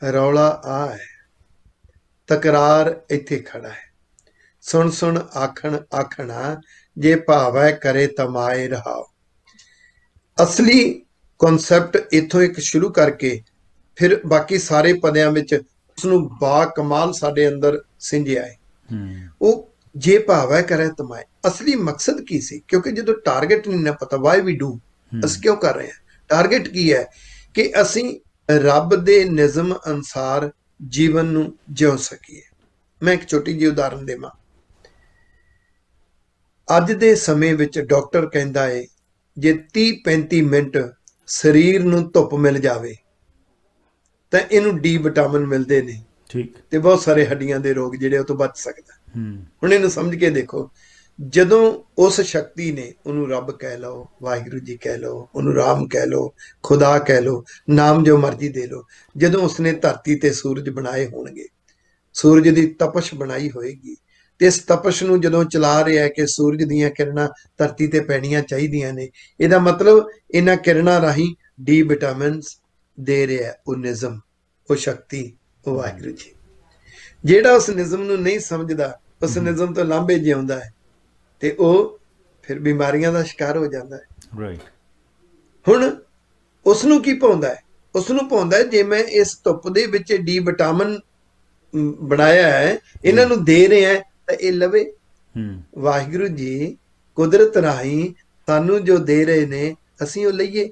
ਰੌਲਾ ਆ ਹੈ, ਤਕਰਾਰ ਇੱਥੇ ਖੜਾ ਹੈ। ਸੁਣ ਸੁਣ ਆਖਣ ਆਖਣਾ, ਜੇ ਭਾਵੈ ਕਰੇ ਤਮਾਏ ਰਹਾਓ। ਅਸਲੀ ਕਨਸੈਪਟ ਇੱਥੋਂ ਇੱਕ ਸ਼ੁਰੂ ਕਰਕੇ ਫਿਰ ਬਾਕੀ ਸਾਰੇ ਪਦਿਆਂ ਵਿੱਚ ਉਸਨੂੰ ਬਾ ਕਮਾਲ ਸਾਡੇ ਅੰਦਰ ਸਿੰਜਿਆ ਹੈ। ਉਹ ਜੇ ਭਾਵੈ ਕਰੇ ਤਮਾਏ, ਅਸਲੀ ਮਕਸਦ ਕੀ ਸੀ? ਕਿਉਂਕਿ ਜਦੋਂ ਟਾਰਗੇਟ ਨਹੀਂ ਨਾ ਪਤਾ, ਵਾਈ ਵੀ ਡੂ, ਅਸੀਂ ਕਿਉਂ ਕਰ ਰਹੇ ਹਾਂ, ਟਾਰਗੇਟ ਕੀ ਹੈ ਕਿ ਅਸੀਂ ਰੱਬ ਦੇ ਨਿਯਮ ਅਨੁਸਾਰ ਜੀਵਨ ਨੂੰ ਜਿਉ ਸਕੀਏ। ਮੈਂ ਇੱਕ ਛੋਟੀ ਜਿਹੀ ਉਦਾਹਰਨ ਦੇਵਾਂ। ਅੱਜ ਦੇ ਸਮੇਂ ਵਿੱਚ ਡਾਕਟਰ ਕਹਿੰਦਾ ਹੈ ਜੇ 30-35 ਮਿੰਟ ਸਰੀਰ ਨੂੰ ਧੁੱਪ ਮਿਲ ਜਾਵੇ ਤਾਂ ਇਹਨੂੰ ਡੀ ਵਿਟਾਮਿਨ ਮਿਲਦੇ ਨੇ। ਠੀਕ। ਤੇ ਬਹੁਤ ਸਾਰੇ ਹੱਡੀਆਂ ਦੇ ਰੋਗ ਜਿਹੜੇ ਉਹ ਤੋਂ ਬਚ ਸਕਦਾ। ਹੁਣ ਇਹਨੂੰ ਸਮਝ ਕੇ ਦੇਖੋ, ਜਦੋਂ ਉਸ ਸ਼ਕਤੀ ਨੇ, ਉਹਨੂੰ ਰੱਬ ਕਹਿ ਲਓ, ਵਾਹਿਗੁਰੂ ਜੀ ਕਹਿ ਲਓ, ਉਹਨੂੰ ਰਾਮ ਕਹਿ ਲਓ, ਖੁਦਾ ਕਹਿ ਲਓ, ਨਾਮ ਜੋ ਮਰਜ਼ੀ ਦੇ ਲਓ, ਜਦੋਂ ਉਸਨੇ ਧਰਤੀ ਤੇ ਸੂਰਜ ਬਣਾਏ ਹੋਣਗੇ, ਸੂਰਜ ਦੀ ਤਪਸ਼ ਬਣਾਈ ਹੋਏਗੀ, ਤੇ ਇਸ ਤਪਸ਼ ਨੂੰ ਜਦੋਂ ਚਲਾ ਰਿਹਾ ਕਿ ਸੂਰਜ ਦੀਆਂ ਕਿਰਨਾਂ ਧਰਤੀ ਤੇ ਪੈਣੀਆਂ ਚਾਹੀਦੀਆਂ ਨੇ, ਇਹਦਾ ਮਤਲਬ ਇਹਨਾਂ ਕਿਰਨਾਂ ਰਾਹੀਂ ਡੀ ਵਿਟਾਮਿਨਸ ਦੇ ਰਿਹਾ ਉਹ ਨਿਜ਼ਮ, ਉਹ ਸ਼ਕਤੀ, ਉਹ ਵਾਹਿਗੁਰੂ ਜੀ। ਜਿਹੜਾ ਉਸ ਨਿਜ਼ਮ ਨੂੰ ਨਹੀਂ ਸਮਝਦਾ, ਉਸ ਨਿਜ਼ਮ ਤੋਂ ਲਾਂਭੇ ਜਿਉਂਦਾ ਹੈ, ਤੇ ਉਹ ਫਿਰ ਬਿਮਾਰੀਆਂ ਦਾ ਸ਼ਿਕਾਰ ਹੋ ਜਾਂਦਾ ਹੈ। ਰਾਈਟ। ਹੁਣ ਉਸ ਨੂੰ ਕੀ ਪਾਉਂਦਾ ਹੈ? ਉਸ ਨੂੰ ਪਾਉਂਦਾ ਹੈ ਜੇ ਮੈਂ ਇਸ ਧੁੱਪ ਦੇ ਵਿੱਚ ਡੀ ਵਿਟਾਮਿਨ ਬਣਾਇਆ ਹੈ, ਇਹਨਾਂ ਨੂੰ ਦੇ ਰਿਹਾ ਤਾਂ ਇਹ ਲਵੇ। ਵਾਹਿਗੁਰੂ ਜੀ ਕੁਦਰਤ ਰਾਹੀਂ ਸਾਨੂੰ ਜੋ ਦੇ ਰਹੇ ਨੇ, ਅਸੀਂ ਉਹ ਲਈਏ।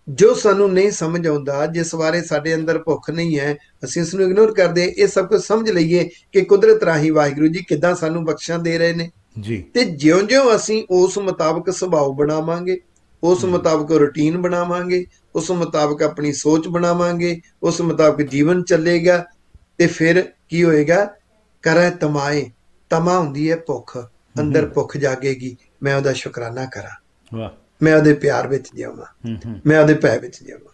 ਜੋ ਸਾਨੂੰ ਨਹੀਂ ਸਮਝ ਆਉਂਦਾ, ਜਿਸ ਬਾਰੇ ਸਾਡੇ ਅੰਦਰ ਭੁੱਖ ਨਹੀਂ ਹੈ, ਅਸੀਂ ਉਸ ਨੂੰ ਇਗਨੋਰ ਕਰਦੇ। ਇਹ ਸਭ ਕੁਝ ਸਮਝ ਲਈਏ ਕਿ ਕੁਦਰਤ ਰਾਹੀਂ ਵਾਹਿਗੁਰੂ ਜੀ ਕਿੱਦਾਂ ਸਾਨੂੰ ਬਖਸ਼ਾਂ ਦੇ ਰਹੇ ਨੇ ਜੀ। ਤੇ ਜਿਉਂ-ਜਿਉਂ ਅਸੀਂ ਉਸ ਮੁਤਾਬਕ ਸੁਭਾਅ ਬਣਾਵਾਂਗੇ, ਉਸ ਮੁਤਾਬਕ ਰੂਟੀਨ ਬਣਾਵਾਂਗੇ, ਉਸ ਮੁਤਾਬਕ ਆਪਣੀ ਸੋਚ ਬਣਾਵਾਂਗੇ, ਉਸ ਮੁਤਾਬਕ ਜੀਵਨ ਚੱਲੇਗਾ, ਤੇ ਫਿਰ ਕੀ ਹੋਏਗਾ? ਕਰੈ ਤਮਾਏ, ਤਮਾ ਹੁੰਦੀ ਹੈ ਭੁੱਖ, ਅੰਦਰ ਭੁੱਖ ਜਾਗੇਗੀ, ਮੈਂ ਉਹਦਾ ਸ਼ੁਕਰਾਨਾ ਕਰਾਂ, ਮੈਂ ਉਹਦੇ ਪਿਆਰ ਵਿੱਚ ਜਿਵਾਂ, ਮੈਂ ਉਹਦੇ ਭੈ ਵਿੱਚ ਜਿਵਾਂ।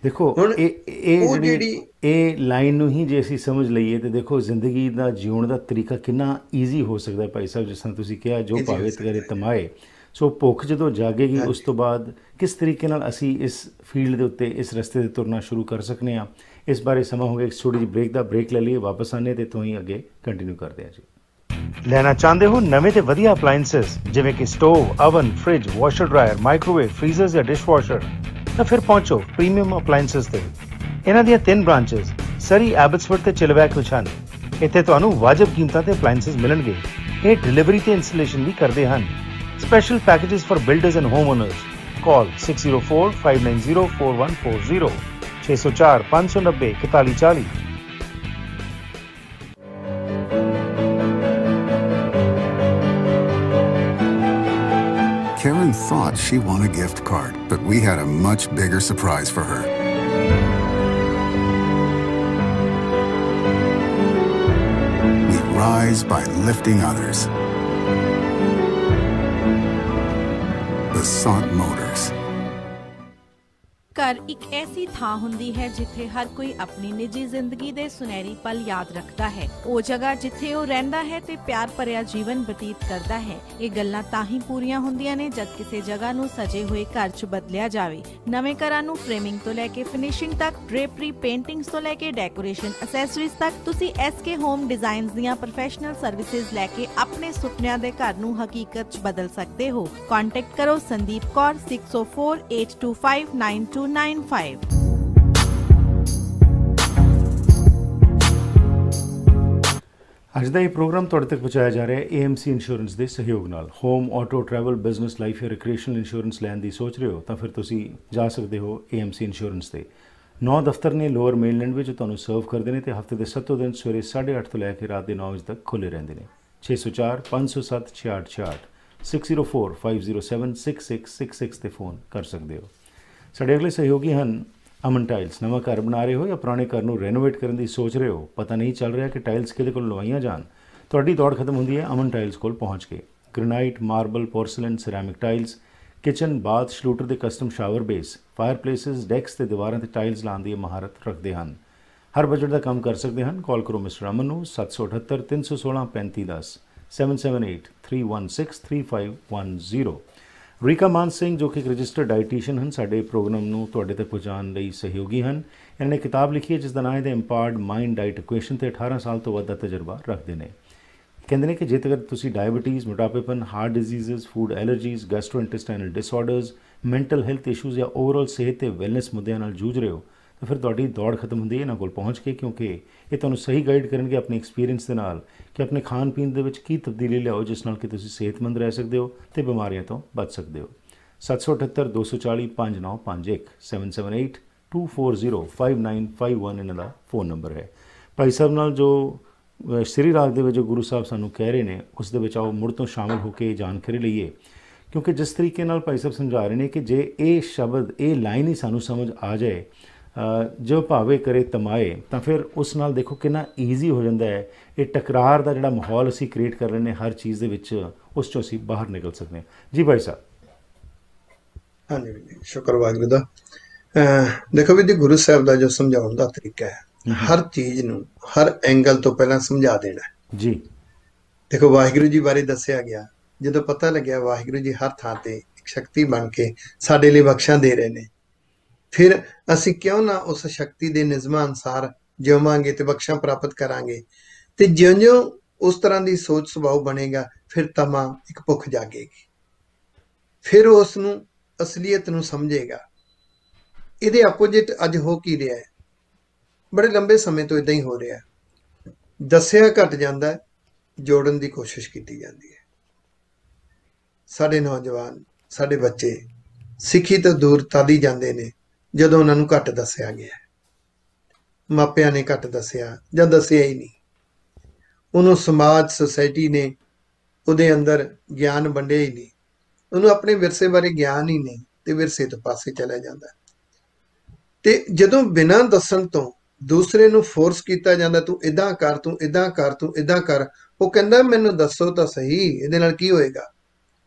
ਦੇਖੋ ਹੁਣ ਇਹ ਜਿਹੜੀ ਇਹ ਲਾਈਨ ਨੂੰ ਹੀ ਜੇ ਅਸੀਂ ਸਮਝ ਲਈਏ ਤੇ ਦੇਖੋ ਜ਼ਿੰਦਗੀ ਦਾ ਜਿਉਣ ਦਾ ਤਰੀਕਾ ਕਿੰਨਾ ਈਜ਼ੀ ਹੋ ਸਕਦਾ ਭਾਈ ਸਾਹਿਬ। ਜਿਸ ਤਰ੍ਹਾਂ ਤੁਸੀਂ ਕਿਹਾ, ਜੋ ਭਾਵੇਂ ਕਰੇ ਤਮਾਏ। ਸੋ ਭੁੱਖ ਜਦੋਂ ਜਾਗੇਗੀ, ਉਸ ਤੋਂ ਬਾਅਦ ਕਿਸ ਤਰੀਕੇ ਨਾਲ ਅਸੀਂ ਇਸ ਫੀਲਡ ਦੇ ਉੱਤੇ, ਇਸ ਰਸਤੇ 'ਤੇ ਤੁਰਨਾ ਸ਼ੁਰੂ ਕਰ ਸਕਨੇ ਹਾਂ, ਇਸ ਬਾਰੇ ਸਮਾਂ ਹੋ ਗਿਆ ਇੱਕ ਛੋਟੀ ਜਿਹੀ ਬ੍ਰੇਕ ਲੈ ਲਈਏ। ਵਾਪਸ ਆਨੇ ਤੇ ਤੋਂ ਹੀ ਅੱਗੇ ਕੰਟੀਨਿਊ ਕਰਦੇ ਹਾਂ ਜੀ। ਲੈਣਾ ਚਾਹੁੰਦੇ ਹੋ ਨਵੇਂ ਤੇ ਵਧੀਆ ਅਪਲਾਈਐਂਸਸ ਜਿਵੇਂ ਕਿ stove, oven, fridge, washer dryer, microwave, freezers ਜਾਂ ਡਿਸ਼ਵਾਸ਼ਰ, ਤਾਂ ਫਿਰ ਪਹੁੰਚੋ ਪ੍ਰੀਮੀਅਮ ਅਪਲਾਈਐਂਸਸ ਤੇ। ਇਹਨਾਂ ਦੀਆਂ 3 ਬ੍ਰਾਂਚਸ ਸਰੀ, ਐਬਟਸਫੋਰਡ ਤੇ ਚਿਲਵੈਕ ਵਿੱਚ ਹਨ। ਇੱਥੇ ਤੁਹਾਨੂੰ ਵਾਜਬ ਕੀਮਤਾਂ ਤੇ ਅਪਲਾਈਐਂਸਸ ਮਿਲਣਗੇ। ਇਹ ਡਿਲੀਵਰੀ ਤੇ ਇੰਸਟਾਲੇਸ਼ਨ ਵੀ ਕਰਦੇ ਹਨ। Special packages for builders and home honours. Call 6045904140 604 590 4140। Karen thought she won a gift card, but we had a much bigger surprise for her. We rise by lifting others. Basant Motors. ਘਰ ਇੱਕ ਐਸੀ ਥਾਂ ਹੁੰਦੀ ਹੈ ਜਿੱਥੇ ਹਰ ਕੋਈ ਆਪਣੀ ਨਿੱਜੀ ਜ਼ਿੰਦਗੀ ਦੇ ਸੁਨਹਿਰੀ ਪਲ ਯਾਦ ਰੱਖਦਾ ਹੈ। ਉਹ ਜਗ੍ਹਾ ਜਿੱਥੇ ਉਹ ਰਹਿੰਦਾ ਹੈ ਤੇ ਪਿਆਰ ਭਰਿਆ ਜੀਵਨ ਬਤੀਤ ਕਰਦਾ ਹੈ। ਇਹ ਗੱਲਾਂ ਤਾਂ ਹੀ ਪੂਰੀਆਂ ਹੁੰਦੀਆਂ ਨੇ ਜਦ ਕਿਸੇ ਜਗ੍ਹਾ ਨੂੰ ਸਜੇ ਹੋਏ ਘਰ 'ਚ ਬਦਲਿਆ ਜਾਵੇ। ਨਵੇਂ ਘਰਾਂ ਨੂੰ ਫਰੇਮਿੰਗ ਤੋਂ ਲੈ ਕੇ ਫਿਨਿਸ਼ਿੰਗ ਤੱਕ, ਡ੍ਰੇਪਰੀ, ਪੇਂਟਿੰਗਸ ਤੋਂ ਲੈ ਕੇ ਡੈਕੋਰੇਸ਼ਨ ਐਕਸੈਸਰੀਜ਼ ਤੱਕ, ਤੁਸੀਂ SK ਹੋਮ ਡਿਜ਼ਾਈਨਸ ਦੀਆਂ ਪ੍ਰੋਫੈਸ਼ਨਲ ਸਰਵਿਸਿਜ਼ ਲੈ ਕੇ ਆਪਣੇ ਸੁਪਨਿਆਂ ਦੇ ਘਰ ਨੂੰ ਹਕੀਕਤ 'ਚ ਬਦਲ ਸਕਦੇ ਹੋ। ਕੰਟੈਕਟ ਕਰੋ ਸੰਦੀਪ ਕੌਰ 6048259295। ਅੱਜ ਦਾ ਇਹ ਪ੍ਰੋਗਰਾਮ ਤੁਹਾਡੇ ਤੱਕ ਪਹੁੰਚਾਇਆ ਜਾ ਰਿਹਾ ਹੈ AMC ਇੰਸ਼ੋਰੈਂਸ ਦੇ ਸਹਿਯੋਗ ਨਾਲ। Home, auto, travel, business, life ਜਾਂ ਰਿਕ੍ਰੀਏਸ਼ਨਲ ਇੰਸ਼ੋਰੈਂਸ ਲੈਣ ਦੀ ਸੋਚ ਰਹੇ ਹੋ ਤਾਂ ਫਿਰ ਤੁਸੀਂ ਜਾ ਸਕਦੇ ਹੋ AMC ਇੰਸ਼ੋਰੈਂਸ ਤੇ। 9 ਦਫ਼ਤਰ ਨੇ ਲੋਅਰ ਮੇਨਲੈਂਡ ਵਿੱਚ, ਤੁਹਾਨੂੰ ਸਰਵ ਕਰਦੇ ਨੇ ਤੇ ਹਫ਼ਤੇ ਦੇ 7 ਦਿਨ ਸਵੇਰੇ 8:30 ਤੋਂ ਲੈ ਕੇ ਰਾਤ ਦੇ 9 ਵਜੇ ਤੱਕ ਖੁੱਲ੍ਹੇ ਰਹਿੰਦੇ ਨੇ। 604 507 6666 604 507 6666 ਤੇ ਫ਼ੋਨ ਕਰ ਸਕਦੇ ਹੋ। ਸਾਡੇ ਅਗਲੇ ਸਹਿਯੋਗੀ ਹਨ ਅਮਨ ਟਾਈਲਸ। ਨਵਾਂ ਘਰ ਬਣਾ ਰਹੇ ਹੋ ਜਾਂ ਪੁਰਾਣੇ ਘਰ ਨੂੰ ਰੈਨੋਵੇਟ ਕਰਨ ਦੀ ਸੋਚ ਰਹੇ ਹੋ, ਪਤਾ ਨਹੀਂ ਚੱਲ ਰਿਹਾ ਕਿ ਟਾਈਲਸ ਕਿਹਦੇ ਕੋਲ ਲਵਾਈਆਂ ਜਾਣ, ਤੁਹਾਡੀ ਦੌੜ ਖਤਮ ਹੁੰਦੀ ਹੈ ਅਮਨ ਟਾਈਲਸ ਕੋਲ ਪਹੁੰਚ ਕੇ। Granite, marble, porcelain, ceramic tiles, kitchen, bath, Schluter ਦੇ custom shower base, fireplaces, decks ਤੇ ਦੀਵਾਰਾਂ ਤੇ ਟਾਈਲਸ ਲਾਉਣ ਦੀ ਮਹਾਰਤ ਰੱਖਦੇ ਹਨ। ਹਰ ਬਜਟ ਦਾ ਕੰਮ ਕਰ ਸਕਦੇ ਹਨ। ਕਾਲ ਕਰੋ ਮਿਸਟਰ ਅਮਨ ਨੂੰ 778 316 3510 778 316 3510। ਰੀਕਾ ਮਾਨ ਸਿੰਘ ਜੋ ਕਿ ਇੱਕ ਰਜਿਸਟਰਡ ਡਾਈਟੀਸ਼ੀਅਨ ਹਨ, ਸਾਡੇ ਪ੍ਰੋਗਰਾਮ ਨੂੰ ਤੁਹਾਡੇ ਤੱਕ ਪਹੁੰਚਾਉਣ ਲਈ ਸਹਿਯੋਗੀ ਹਨ। ਇਹਨਾਂ ਨੇ ਕਿਤਾਬ ਲਿਖੀ ਹੈ ਜਿਸ ਦਾ ਨਾਮ ਹੈ ਦ ਇੰਪਾਵਰਡ ਮਾਈਂਡ ਡਾਈਟ ਇਕੁਏਸ਼ਨ ਤੇ 18 ਸਾਲ ਤੋਂ ਵੱਧ ਦਾ ਤਜਰਬਾ ਰੱਖਦੇ ਨੇ। ਕਹਿੰਦੇ ਨੇ ਕਿ ਜੇਕਰ ਤੁਸੀਂ ਡਾਇਬਟੀਜ਼, ਮੋਟਾਪੇਪਨ, heart diseases, food allergies, gastrointestinal disorders, mental health issues ਜਾਂ ਓਵਰਆਲ ਸਿਹਤ ਤੇ ਵੈਲਨੈਸ ਮੁੱਦਿਆਂ ਨਾਲ ਜੂਝ ਰਹੇ ਹੋ ਤਾਂ ਫਿਰ ਤੁਹਾਡੀ ਦੌੜ ਖਤਮ ਹੁੰਦੀ ਹੈ ਇਹਨਾਂ ਕੋਲ ਪਹੁੰਚ ਕੇ, ਕਿਉਂਕਿ ਇਹ ਤੁਹਾਨੂੰ ਸਹੀ ਗਾਈਡ ਕਰਨਗੇ ਆਪਣੇ ਐਕਸਪੀਰੀਅੰਸ ਦੇ ਨਾਲ ਕਿ ਆਪਣੇ ਖਾਣ ਪੀਣ ਦੇ ਵਿੱਚ ਕੀ ਤਬਦੀਲੀ ਲਿਆਓ ਜਿਸ ਨਾਲ ਕਿ ਤੁਸੀਂ ਸਿਹਤਮੰਦ ਰਹਿ ਸਕਦੇ ਹੋ ਤੇ ਬਿਮਾਰੀਆਂ ਤੋਂ ਬਚ ਸਕਦੇ ਹੋ। 778 240 5951 778 240 5951 ਇਹਨਾਂ ਦਾ ਫ਼ੋਨ ਨੰਬਰ ਹੈ। ਭਾਈ ਸਾਹਿਬ ਨਾਲ ਜੋ ਸ੍ਰੀ ਰਾਗ ਦੇ ਵਿੱਚ ਜੋ ਗੁਰੂ ਸਾਹਿਬ ਸਾਨੂੰ ਕਹਿ ਰਹੇ ਨੇ ਉਸ ਦੇ ਵਿੱਚ ਆਓ ਮੁੜ ਤੋਂ ਸ਼ਾਮਿਲ ਹੋ ਕੇ ਜਾਣਕਾਰੀ ਲਈਏ, ਕਿਉਂਕਿ ਜਿਸ ਤਰੀਕੇ ਨਾਲ ਭਾਈ ਸਾਹਿਬ ਸਮਝਾ ਰਹੇ ਨੇ ਕਿ ਜੇ ਇਹ ਸ਼ਬਦ, ਇਹ ਲਾਈਨ ਹੀ ਸਾਨੂੰ ਸਮਝ ਆ ਜਾਏ, ਜੋ ਭਾਵੇਂ ਕਰੇ ਤਮਾਏ, ਤਾਂ ਫਿਰ ਉਸ ਨਾਲ ਦੇਖੋ ਕਿੰਨਾ ਈਜ਼ੀ ਹੋ ਜਾਂਦਾ ਹੈ। ਇਹ ਟਕਰਾਰ ਦਾ ਜਿਹੜਾ ਮਾਹੌਲ ਅਸੀਂ ਕ੍ਰੀਏਟ ਕਰ ਰਹੇ ਨੇ ਹਰ ਚੀਜ਼ ਦੇ ਵਿੱਚ, ਉਸ 'ਚੋਂ ਅਸੀਂ ਬਾਹਰ ਨਿਕਲ ਸਕਦੇ ਹਾਂ। ਜੀ ਭਾਈ ਸਾਹਿਬ। ਹਾਂਜੀ ਜੀ, ਸ਼ੁਕਰ ਵਾਹਿਗੁਰੂ ਦਾ। ਦੇਖੋ ਵੀ ਜੀ, ਗੁਰੂ ਸਾਹਿਬ ਦਾ ਜੋ ਸਮਝਾਉਣ ਦਾ ਤਰੀਕਾ ਹੈ, ਹਰ ਚੀਜ਼ ਨੂੰ ਹਰ ਐਂਗਲ ਤੋਂ ਪਹਿਲਾਂ ਸਮਝਾ ਦੇਣਾ ਜੀ। ਦੇਖੋ ਵਾਹਿਗੁਰੂ ਜੀ ਬਾਰੇ ਦੱਸਿਆ ਗਿਆ, ਜਦੋਂ ਪਤਾ ਲੱਗਿਆ ਵਾਹਿਗੁਰੂ ਜੀ ਹਰ ਥਾਂ ਤੇ ਇੱਕ ਸ਼ਕਤੀ ਬਣ ਕੇ ਸਾਡੇ ਲਈ ਬਖਸ਼ਾਂ ਦੇ ਰਹੇ ਨੇ, ਫਿਰ ਅਸੀਂ ਕਿਉਂ ਨਾ ਉਸ ਸ਼ਕਤੀ ਦੇ ਨਿਯਮਾਂ ਅਨੁਸਾਰ ਜਿਵਾਂਗੇ ਤੇ ਬਖਸ਼ਾਂ ਪ੍ਰਾਪਤ ਕਰਾਂਗੇ। ਤੇ ਜਿਉਂ-ਜਿਉਂ ਉਸ ਤਰ੍ਹਾਂ ਦੀ ਸੋਚ ਸੁਭਾਅ ਬਣੇਗਾ, ਫਿਰ ਤਮਾ ਇੱਕ ਭੁੱਖ ਜਾਗੇਗੀ, ਫਿਰ ਉਸ ਨੂੰ ਅਸਲੀਅਤ ਨੂੰ ਸਮਝੇਗਾ। ਇਹਦੇ ਆਪੋਜਿਟ ਅੱਜ ਹੋ ਕੀ ਰਿਹਾ ਹੈ? ਬੜੇ ਲੰਬੇ ਸਮੇਂ ਤੋਂ ਇਦਾਂ ਹੀ ਹੋ ਰਿਹਾ। ਦੱਸਿਆ ਘਟ ਜਾਂਦਾ ਹੈ, ਜੋੜਨ ਦੀ ਕੋਸ਼ਿਸ਼ ਕੀਤੀ ਜਾਂਦੀ ਹੈ। ਸਾਡੇ ਨੌਜਵਾਨ, ਸਾਡੇ ਬੱਚੇ ਸਿੱਖੀ ਤੋਂ ਦੂਰ ਤਦ ਹੀ ਜਾਂਦੇ ਨੇ ਜਦੋਂ ਉਹਨਾਂ ਨੂੰ ਘੱਟ ਦੱਸਿਆ ਗਿਆ। ਮਾਪਿਆਂ ਨੇ ਘੱਟ ਦੱਸਿਆ ਜਾਂ ਦੱਸਿਆ ਹੀ ਨਹੀਂ, ਉਹਨੂੰ ਸਮਾਜ, ਸੁਸਾਇਟੀ ਨੇ ਉਹਦੇ ਅੰਦਰ ਗਿਆਨ ਵੰਡਿਆ ਹੀ ਨਹੀਂ, ਉਹਨੂੰ ਆਪਣੇ ਵਿਰਸੇ ਬਾਰੇ ਗਿਆਨ ਹੀ ਨਹੀਂ ਤੇ ਵਿਰਸੇ ਤੋਂ ਪਾਸੇ ਚਲਾ ਜਾਂਦਾ। ਤੇ ਜਦੋਂ ਬਿਨਾਂ ਦੱਸਣ ਤੋਂ ਦੂਸਰੇ ਨੂੰ ਫੋਰਸ ਕੀਤਾ ਜਾਂਦਾ, ਤੂੰ ਇਦਾਂ ਕਰ, ਤੂੰ ਇਦਾਂ ਕਰ, ਤੂੰ ਇਦਾਂ ਕਰ, ਉਹ ਕਹਿੰਦਾ ਮੈਨੂੰ ਦੱਸੋ ਤਾਂ ਸਹੀ, ਇਹਦੇ ਨਾਲ ਕੀ ਹੋਏਗਾ।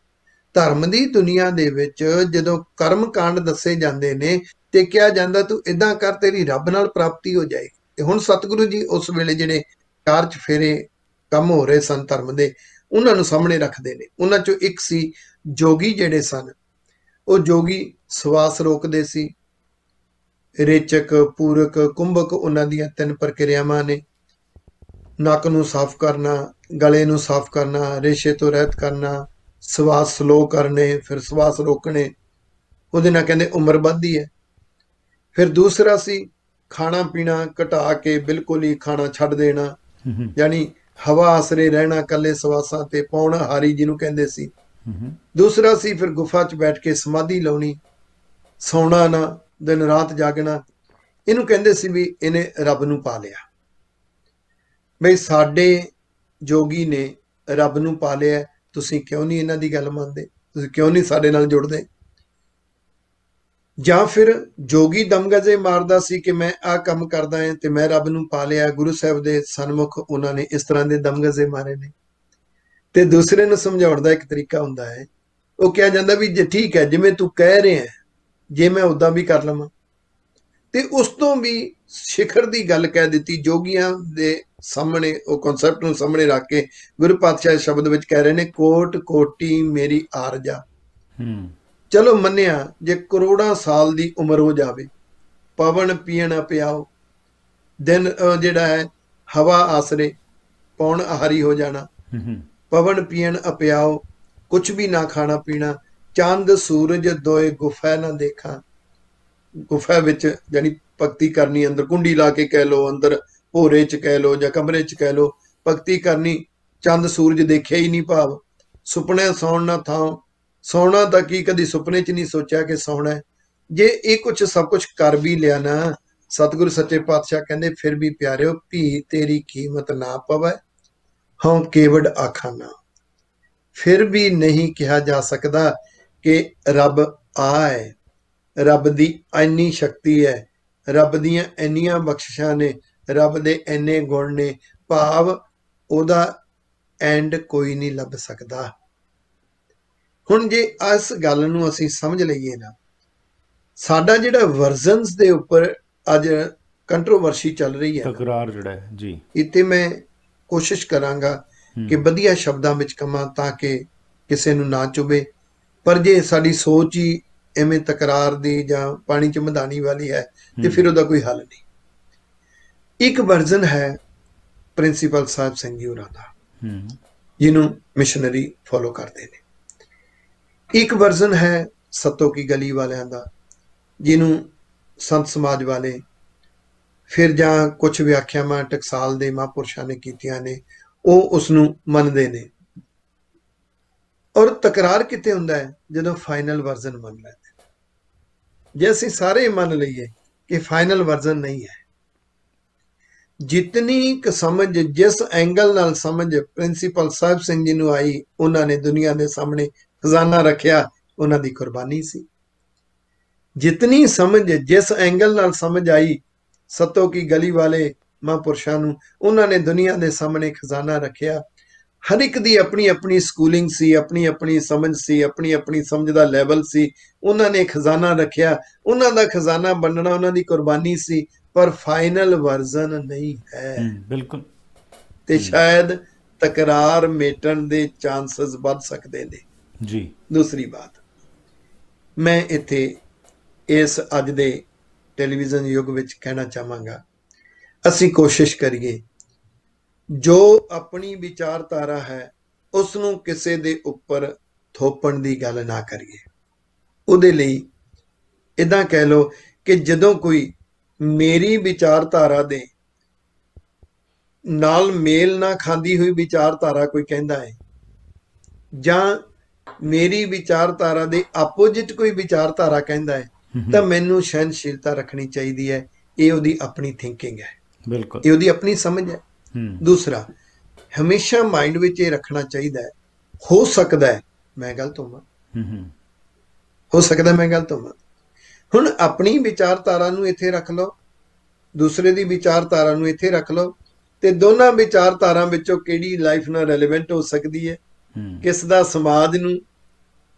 ਧਰਮ ਦੀ ਦੁਨੀਆ ਦੇ ਵਿੱਚ ਜਦੋਂ ਕਰਮ ਕਾਂਡ ਦੱਸੇ ਜਾਂਦੇ ਨੇ ਤੇ ਕਿਹਾ ਜਾਂਦਾ ਤੂੰ ਇਦਾਂ ਕਰ, ਤੇਰੀ ਰੱਬ ਨਾਲ ਪ੍ਰਾਪਤੀ ਹੋ ਜਾਏਗੀ। ਤੇ ਹੁਣ ਸਤਿਗੁਰੂ ਜੀ ਉਸ ਵੇਲੇ ਜਿਹੜੇ 4 ਚੁਫੇਰੇ ਕੰਮ ਹੋ ਰਹੇ ਸਨ ਧਰਮ ਦੇ, ਉਹਨਾਂ ਨੂੰ ਸਾਹਮਣੇ ਰੱਖਦੇ ਨੇ। ਉਹਨਾਂ ਚੋਂ ਇੱਕ ਸੀ ਜੋਗੀ ਜਿਹੜੇ ਸਨ, ਉਹ ਜੋਗੀ ਸਵਾਸ ਰੋਕਦੇ ਸੀ। ਰੇਚਕ, ਪੂਰਕ, ਕੁੰਭਕ ਉਹਨਾਂ ਦੀਆਂ 3 ਪ੍ਰਕਿਰਿਆਵਾਂ ਨੇ। ਨੱਕ ਨੂੰ ਸਾਫ਼ ਕਰਨਾ, ਗਲੇ ਨੂੰ ਸਾਫ਼ ਕਰਨਾ, ਰੇਸ਼ੇ ਤੋਂ ਰਹਿਤ ਕਰਨਾ, ਸਵਾਸ ਸਲੋ ਕਰਨੇ, ਫਿਰ ਸਵਾਸ ਰੋਕਣੇ। ਉਹਦੇ ਨਾਲ ਕਹਿੰਦੇ ਉਮਰ ਵੱਧਦੀ ਹੈ। ਫਿਰ ਦੂਸਰਾ ਸੀ ਖਾਣਾ ਪੀਣਾ ਘਟਾ ਕੇ ਬਿਲਕੁਲ ਹੀ ਖਾਣਾ ਛੱਡ ਦੇਣਾ, ਯਾਨੀ ਹਵਾ ਆਸਰੇ ਰਹਿਣਾ, ਕੱਲੇ ਸਵਾਸਾਂ ਤੇ ਪੌਣ ਹਾਰੀ ਜਿਹਨੂੰ ਕਹਿੰਦੇ ਸੀ। ਦੂਸਰਾ ਸੀ ਫਿਰ ਗੁਫਾ 'ਚ ਬੈਠ ਕੇ ਸਮਾਧੀ ਲਾਉਣੀ, ਸੌਣਾ ਨਾ, ਦਿਨ ਰਾਤ ਜਾਗਣਾ। ਇਹਨੂੰ ਕਹਿੰਦੇ ਸੀ ਵੀ ਇਹਨੇ ਰੱਬ ਨੂੰ ਪਾ ਲਿਆ। ਬਈ ਸਾਡੇ ਜੋਗੀ ਨੇ ਰੱਬ ਨੂੰ ਪਾ ਲਿਆ, ਤੁਸੀਂ ਕਿਉਂ ਨਹੀਂ ਇਹਨਾਂ ਦੀ ਗੱਲ ਮੰਨਦੇ, ਤੁਸੀਂ ਕਿਉਂ ਨਹੀਂ ਸਾਡੇ ਨਾਲ ਜੁੜਦੇ। ਜਾਂ ਫਿਰ ਜੋਗੀ ਦਮਗਜੇ ਮਾਰਦਾ ਸੀ ਕਿ ਮੈਂ ਆਹ ਕੰਮ ਕਰਦਾ ਹਾਂ ਤੇ ਮੈਂ ਰੱਬ ਨੂੰ ਪਾ ਲਿਆ। ਗੁਰੂ ਸਾਹਿਬ ਦੇ ਸਨਮੁਖ ਉਹਨਾਂ ਨੇ ਇਸ ਤਰ੍ਹਾਂ ਦੇ ਦਮਗਜੇ ਮਾਰੇ ਨੇ। ਤੇ ਦੂਸਰੇ ਨੂੰ ਸਮਝਾਉਣ ਦਾ ਇੱਕ ਤਰੀਕਾ ਹੁੰਦਾ ਹੈ, ਉਹ ਕਿਹਾ ਜਾਂਦਾ ਵੀ ਜੇ ਠੀਕ ਹੈ ਜਿਵੇਂ ਤੂੰ ਕਹਿ ਰਿਹਾ, ਜੇ ਮੈਂ ਉਦਾਂ ਵੀ ਕਰ ਲਵਾਂ। ਤੇ ਉਸ ਤੋਂ ਵੀ ਸਿਖਰ ਦੀ ਗੱਲ ਕਹਿ ਦਿੱਤੀ ਜੋਗੀਆਂ ਦੇ ਸਾਹਮਣੇ। ਉਹ ਕਨਸੈਪਟ ਨੂੰ ਸਾਹਮਣੇ ਰੱਖ ਕੇ ਗੁਰੂ ਪਾਤਸ਼ਾਹ ਸ਼ਬਦ ਵਿੱਚ ਕਹਿ ਰਹੇ ਨੇ, ਕੋਟ ਕੋਟੀ ਮੇਰੀ ਆਰਜਾ। ਚਲੋ ਮੰਨਿਆ ਜੇ ਕਰੋੜਾਂ ਸਾਲ ਦੀ ਉਮਰ ਹੋ ਜਾਵੇ, ਪਵਨ ਪੀਣ ਪਿਆਓ, ਦਿਨ ਜਿਹੜਾ ਹੈ ਹਵਾ ਆਸਰੇ, ਪੌਣ ਆਹਾਰੀ ਹੋ ਜਾਣਾ, ਪਵਨ ਪੀਣ ਅਪਿਆਓ, ਕੁਛ ਵੀ ਨਾ ਖਾਣਾ ਪੀਣਾ, ਚੰਦ ਸੂਰਜ ਦੋਏ ਗੁਫਾ ਨਾ ਦੇਖਾਂ। ਗੁਫਾ ਵਿੱਚ ਜਾਨੀ ਭਗਤੀ ਕਰਨੀ, ਅੰਦਰ ਕੁੰਡੀ ਲਾ ਕੇ ਕਹਿ ਲੋ, ਅੰਦਰ ਭੋਰੇ 'ਚ ਕਹਿ ਲੋ ਜਾਂ ਕਮਰੇ 'ਚ ਕਹਿ ਲੋ, ਭਗਤੀ ਕਰਨੀ, ਚੰਦ ਸੂਰਜ ਦੇਖਿਆ ਹੀ ਨਹੀਂ ਭਾਵ, ਸੁਪਨੇ ਸੌਣ ਨਾ ਥਾਂ, ਸੌਣਾ ਤਾਂ ਕੀ ਕਦੀ ਸੁਪਨੇ 'ਚ ਨਹੀਂ ਸੋਚਿਆ ਕਿ ਸੌਣਾ ਹੈ। ਜੇ ਇਹ ਕੁਛ ਸਭ ਕੁਛ ਕਰ ਵੀ ਲਿਆ ਨਾ, ਸਤਿਗੁਰੂ ਸੱਚੇ ਪਾਤਸ਼ਾਹ ਕਹਿੰਦੇ ਫਿਰ ਵੀ ਪਿਆਰਿਓ ਧੀ ਤੇਰੀ ਕੀਮਤ ਨਾ ਪਵੈ, ਹਉ ਕੇਵਡ ਆਖਾਂ ਨਾ। ਫਿਰ ਵੀ ਨਹੀਂ ਕਿਹਾ ਜਾ ਸਕਦਾ ਕਿ ਰੱਬ ਹੈ, ਰੱਬ ਦੀ ਇੰਨੀ ਸ਼ਕਤੀ ਹੈ, ਰੱਬ ਦੀਆਂ ਇੰਨੀਆਂ ਬਖਸ਼ਿਸ਼ਾਂ ਨੇ, ਰੱਬ ਦੇ ਇੰਨੇ ਗੁਣ ਨੇ, ਭਾਵ ਉਹਦਾ ਐਂਡ ਕੋਈ ਨਹੀਂ ਲੱਭ ਸਕਦਾ। ਹੁਣ ਜੇ ਇਸ ਗੱਲ ਨੂੰ ਅਸੀਂ ਸਮਝ ਲਈਏ ਨਾ, ਸਾਡਾ ਜਿਹੜਾ ਵਰਜ਼ਨਸ ਦੇ ਉੱਪਰ ਅੱਜ ਕੰਟਰੋਵਰਸੀ ਚੱਲ ਰਹੀ ਹੈ ਨਾ, ਤਕਰਾਰ ਜਿਹੜਾ ਹੈ ਜੀ, ਇੱਥੇ ਮੈਂ ਕੋਸ਼ਿਸ਼ ਕਰਾਂਗਾ ਕਿ ਵਧੀਆ ਸ਼ਬਦਾਂ ਵਿੱਚ ਕਮਾਂ ਤਾਂ ਕਿ ਕਿਸੇ ਨੂੰ ਨਾ ਚੁਭੇ। ਪਰ ਜੇ ਸਾਡੀ ਸੋਚ ਹੀ ਐਵੇਂ ਤਕਰਾਰ ਦੀ ਜਾਂ ਪਾਣੀ 'ਚ ਮਧਾਣੀ ਵਾਲੀ ਹੈ ਤੇ ਫਿਰ ਉਹਦਾ ਕੋਈ ਹੱਲ ਨਹੀਂ। ਇੱਕ ਵਰਜ਼ਨ ਹੈ ਪ੍ਰਿੰਸੀਪਲ ਸਾਹਿਬ ਸਿੰਘ ਜੀ ਹੋਰਾਂ ਦਾ, ਜਿਹਨੂੰ ਮਿਸ਼ਨਰੀ ਫੋਲੋ ਕਰਦੇ ਨੇ। ਇੱਕ ਵਰਜ਼ਨ ਹੈ ਸੱਤੋ ਕੀ ਗਲੀ ਵਾਲਿਆਂ ਦਾ, ਜਿਹਨੂੰ ਸੰਤ ਸਮਾਜ ਵਾਲੇ ਫਿਰ ਜਾਂ ਕੁਝ ਵਿਆਖਿਆਵਾਂ ਟਕਸਾਲ ਦੇ ਮਹਾਂਪੁਰਸ਼ਾਂ ਨੇ ਕੀਤੀਆਂ ਨੇ, ਉਹ ਉਸ ਨੂੰ ਮੰਨਦੇ ਨੇ। ਔਰ ਤਕਰਾਰ ਕਿਤੇ ਹੁੰਦਾ ਹੈ ਜਦੋਂ ਫਾਈਨਲ ਵਰਜ਼ਨ ਮੰਨ ਲੈਂਦੇ। ਜੇ ਅਸੀਂ ਸਾਰੇ ਮੰਨ ਲਈਏ ਕਿ ਫਾਈਨਲ ਵਰਜ਼ਨ ਨਹੀਂ ਹੈ, ਜਿਤਨੀ ਕੁ ਸਮਝ, ਜਿਸ ਐਂਗਲ ਨਾਲ ਸਮਝ ਪ੍ਰਿੰਸੀਪਲ ਸਾਹਿਬ ਸਿੰਘ ਜੀ ਨੂੰ ਆਈ, ਉਹਨਾਂ ਨੇ ਦੁਨੀਆ ਦੇ ਸਾਹਮਣੇ ਖਜ਼ਾਨਾ ਰੱਖਿਆ, ਉਹਨਾਂ ਦੀ ਕੁਰਬਾਨੀ ਸੀ। ਜਿਤਨੀ ਸਮਝ, ਜਿਸ ਐਂਗਲ ਨਾਲ ਸਮਝ ਆਈ ਸਤੋ ਕੀ ਗਲੀ ਵਾਲੇ ਮਹਾਂਪੁਰਸ਼ਾਂ ਨੂੰ, ਉਹਨਾਂ ਨੇ ਦੁਨੀਆ ਦੇ ਸਾਹਮਣੇ ਖਜ਼ਾਨਾ ਰੱਖਿਆ। ਹਰ ਇੱਕ ਦੀ ਆਪਣੀ ਆਪਣੀ ਸਕੂਲਿੰਗ ਸੀ, ਆਪਣੀ ਆਪਣੀ ਸਮਝ ਸੀ, ਆਪਣੀ ਆਪਣੀ ਸਮਝ ਦਾ ਲੈਵਲ ਸੀ, ਉਹਨਾਂ ਨੇ ਖਜ਼ਾਨਾ ਰੱਖਿਆ। ਉਹਨਾਂ ਦਾ ਖਜ਼ਾਨਾ ਬਣਨਾ ਉਹਨਾਂ ਦੀ ਕੁਰਬਾਨੀ ਸੀ, ਪਰ ਫਾਈਨਲ ਵਰਜ਼ਨ ਨਹੀਂ ਹੈ। ਬਿਲਕੁਲ। ਤੇ ਸ਼ਾਇਦ ਤਕਰਾਰ ਮੇਟਣ ਦੇ ਚਾਂਸਸ ਵੱਧ ਸਕਦੇ ਨੇ ਜੀ। ਦੂਸਰੀ ਬਾਤ, ਮੈਂ ਇੱਥੇ ਇਸ ਅੱਜ ਦੇ ਟੈਲੀਵਿਜ਼ਨ ਯੁੱਗ ਵਿੱਚ ਕਹਿਣਾ ਚਾਹਾਂਗਾ, ਅਸੀਂ ਕੋਸ਼ਿਸ਼ ਕਰੀਏ ਜੋ ਆਪਣੀ ਵਿਚਾਰਧਾਰਾ ਹੈ ਉਸ ਨੂੰ ਕਿਸੇ ਦੇ ਉੱਪਰ ਥੋਪਣ ਦੀ ਗੱਲ ਨਾ ਕਰੀਏ। ਉਹਦੇ ਲਈ ਇਦਾਂ ਕਹਿ ਲਓ ਕਿ ਜਦੋਂ ਕੋਈ ਮੇਰੀ ਵਿਚਾਰਧਾਰਾ ਦੇ ਨਾਲ ਮੇਲ ਨਾ ਖਾਂਦੀ ਹੋਈ ਵਿਚਾਰਧਾਰਾ ਕੋਈ ਕਹਿੰਦਾ ਹੈ, ਜਾਂ ਮੇਰੀ ਵਿਚਾਰਧਾਰਾ ਦੇ ਆਪੋਜਿਟ ਕੋਈ ਵਿਚਾਰਧਾਰਾ ਕਹਿੰਦਾ ਹੈ, ਤਾਂ ਮੈਨੂੰ ਸਹਿਨਸ਼ੀਲਤਾ ਰੱਖਣੀ ਚਾਹੀਦੀ ਹੈ। ਇਹ ਉਹਦੀ ਆਪਣੀ ਥਿੰਕਿੰਗ ਹੈ, ਬਿਲਕੁਲ, ਇਹ ਉਹਦੀ ਆਪਣੀ ਸਮਝ ਹੈ। ਦੂਸਰਾ, ਹਮੇਸ਼ਾ ਮਾਈਂਡ ਵਿੱਚ ਇਹ ਰੱਖਣਾ ਚਾਹੀਦਾ ਹੈ, ਹੋ ਸਕਦਾ ਹੈ ਮੈਂ ਗਲਤ ਹੋਵਾਂ, ਹੋ ਸਕਦਾ ਮੈਂ ਗਲਤ ਹੋਵਾਂ। ਹੁਣ ਆਪਣੀ ਵਿਚਾਰਧਾਰਾ ਨੂੰ ਇੱਥੇ ਰੱਖ ਲਓ, ਦੂਸਰੇ ਦੀ ਵਿਚਾਰਧਾਰਾ ਨੂੰ ਇੱਥੇ ਰੱਖ ਲਓ, ਤੇ ਦੋਨਾਂ ਵਿਚਾਰਧਾਰਾ ਵਿੱਚੋਂ ਕਿਹੜੀ ਲਾਈਫ ਨਾਲ ਰੈਲੇਵੈਂਟ ਹੋ ਸਕਦੀ ਹੈ, ਕਿਸ ਦਾ ਸਮਾਜ ਨੂੰ,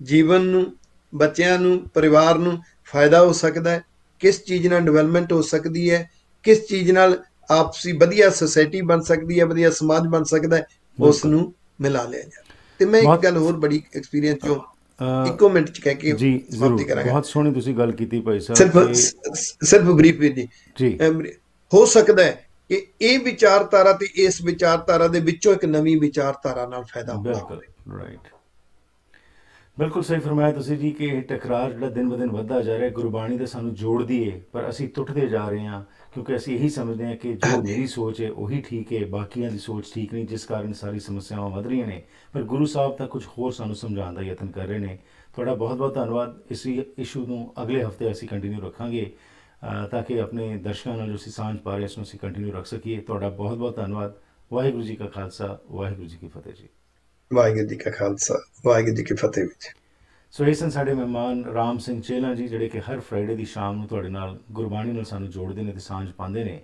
ਜੀਵਨ ਨੂੰ, ਬੱਚਿਆਂ ਨੂੰ, ਪਰਿਵਾਰ ਨੂੰ ਫਾਇਦਾ ਹੋ ਸਕਦਾ ਹੈ, ਕਿਸ ਚੀਜ਼ ਨਾਲ ਡਿਵੈਲਪਮੈਂਟ ਹੋ ਸਕਦੀ ਹੈ, ਕਿਸ ਚੀਜ਼ ਨਾਲ ਆਪਸੀ ਵਧੀਆ ਸੁਸਾਇਟੀ ਬਣ ਸਕਦੀ ਹੈ, ਵਧੀਆ ਸਮਾਜ ਬਣ ਸਕਦਾ ਹੈ, ਉਸ ਨੂੰ ਮਿਲਾ ਲਿਆ ਜਾਏ। ਤੇ ਮੈਂ ਇੱਕ ਗੱਲ ਹੋਰ ਬੜੀ ਐਕਸਪੀਰੀਅੰਸ ਚੋਂ ਇੱਕੋ ਮਿੰਟ ਚ ਕਹਿ ਕੇ ਸਮਾਪਤੀ ਕਰਾਂਗਾ। ਬਹੁਤ ਸੋਹਣੀ ਤੁਸੀਂ ਗੱਲ ਕੀਤੀ ਭਾਈ ਸਾਹਿਬ। ਸਿਰਫ ਬਰੀਫ ਵੀਰ ਜੀ, ਹੋ ਸਕਦਾ ਹੈ ਕਿ ਇਹ ਵਿਚਾਰਧਾਰਾ ਤੇ ਇਸ ਵਿਚਾਰਧਾਰਾ ਦੇ ਵਿੱਚੋਂ ਇੱਕ ਨਵੀਂ ਵਿਚਾਰਧਾਰਾ ਨਾਲ ਫਾਇਦਾ ਹੋਵੇ। ਰਾਈਟ, ਬਿਲਕੁਲ ਸਹੀ ਫਰਮਾਇਆ ਤੁਸੀਂ ਜੀ ਕਿ ਇਹ ਟਕਰਾਰ ਜਿਹੜਾ ਦਿਨ ਬ ਦਿਨ ਵੱਧਦਾ ਜਾ ਰਿਹਾ, ਗੁਰਬਾਣੀ ਤਾਂ ਸਾਨੂੰ ਜੋੜਦੀ ਹੈ, ਪਰ ਅਸੀਂ ਟੁੱਟਦੇ ਜਾ ਰਹੇ ਹਾਂ, ਕਿਉਂਕਿ ਅਸੀਂ ਇਹੀ ਸਮਝਦੇ ਹਾਂ ਕਿ ਜੋ ਮੇਰੀ ਸੋਚ ਹੈ ਉਹੀ ਠੀਕ ਹੈ, ਬਾਕੀਆਂ ਦੀ ਸੋਚ ਠੀਕ ਨਹੀਂ, ਜਿਸ ਕਾਰਨ ਸਾਰੀ ਸਮੱਸਿਆਵਾਂ ਵੱਧ ਰਹੀਆਂ ਨੇ। ਪਰ ਗੁਰੂ ਸਾਹਿਬ ਤਾਂ ਕੁਝ ਹੋਰ ਸਾਨੂੰ ਸਮਝਾਉਣ ਦਾ ਯਤਨ ਕਰ ਰਹੇ ਨੇ। ਤੁਹਾਡਾ ਬਹੁਤ ਬਹੁਤ ਧੰਨਵਾਦ। ਇਸ ਇਸ਼ੂ ਨੂੰ ਅਗਲੇ ਹਫਤੇ ਅਸੀਂ ਕੰਟੀਨਿਊ ਰੱਖਾਂਗੇ, ਤਾਂ ਕਿ ਆਪਣੇ ਦਰਸ਼ਕਾਂ ਨਾਲ ਜੋ ਅਸੀਂ ਸਾਂਝ ਪਾ ਰਹੇ ਇਸ ਨੂੰ ਅਸੀਂ ਕੰਟੀਨਿਊ ਰੱਖ ਸਕੀਏ। ਤੁਹਾਡਾ ਬਹੁਤ ਬਹੁਤ ਧੰਨਵਾਦ। ਵਾਹਿਗੁਰੂ ਜੀ ਕਾ ਖਾਲਸਾ, ਵਾਹਿਗੁਰੂ ਜੀ ਕੀ ਫਤਿਹ ਜੀ। ਵਾਹਿਗੁਰੂ ਜੀ ਕਾ ਖਾਲਸਾ, ਵਾਹਿਗੁਰੂ ਜੀ ਕੀ ਫਤਿਹ ਵਿੱਚ। ਸੋ ਇਹ ਸਨ ਸਾਡੇ ਮਹਿਮਾਨ ਰਾਮ ਸਿੰਘ ਚੇਲਾ ਜੀ, ਜਿਹੜੇ ਕਿ ਹਰ ਫਰਾਈਡੇ ਦੀ ਸ਼ਾਮ ਨੂੰ ਤੁਹਾਡੇ ਨਾਲ ਗੁਰਬਾਣੀ ਨਾਲ ਸਾਨੂੰ ਜੋੜਦੇ ਨੇ ਤੇ ਸਾਂਝ ਪਾਉਂਦੇ ਨੇ।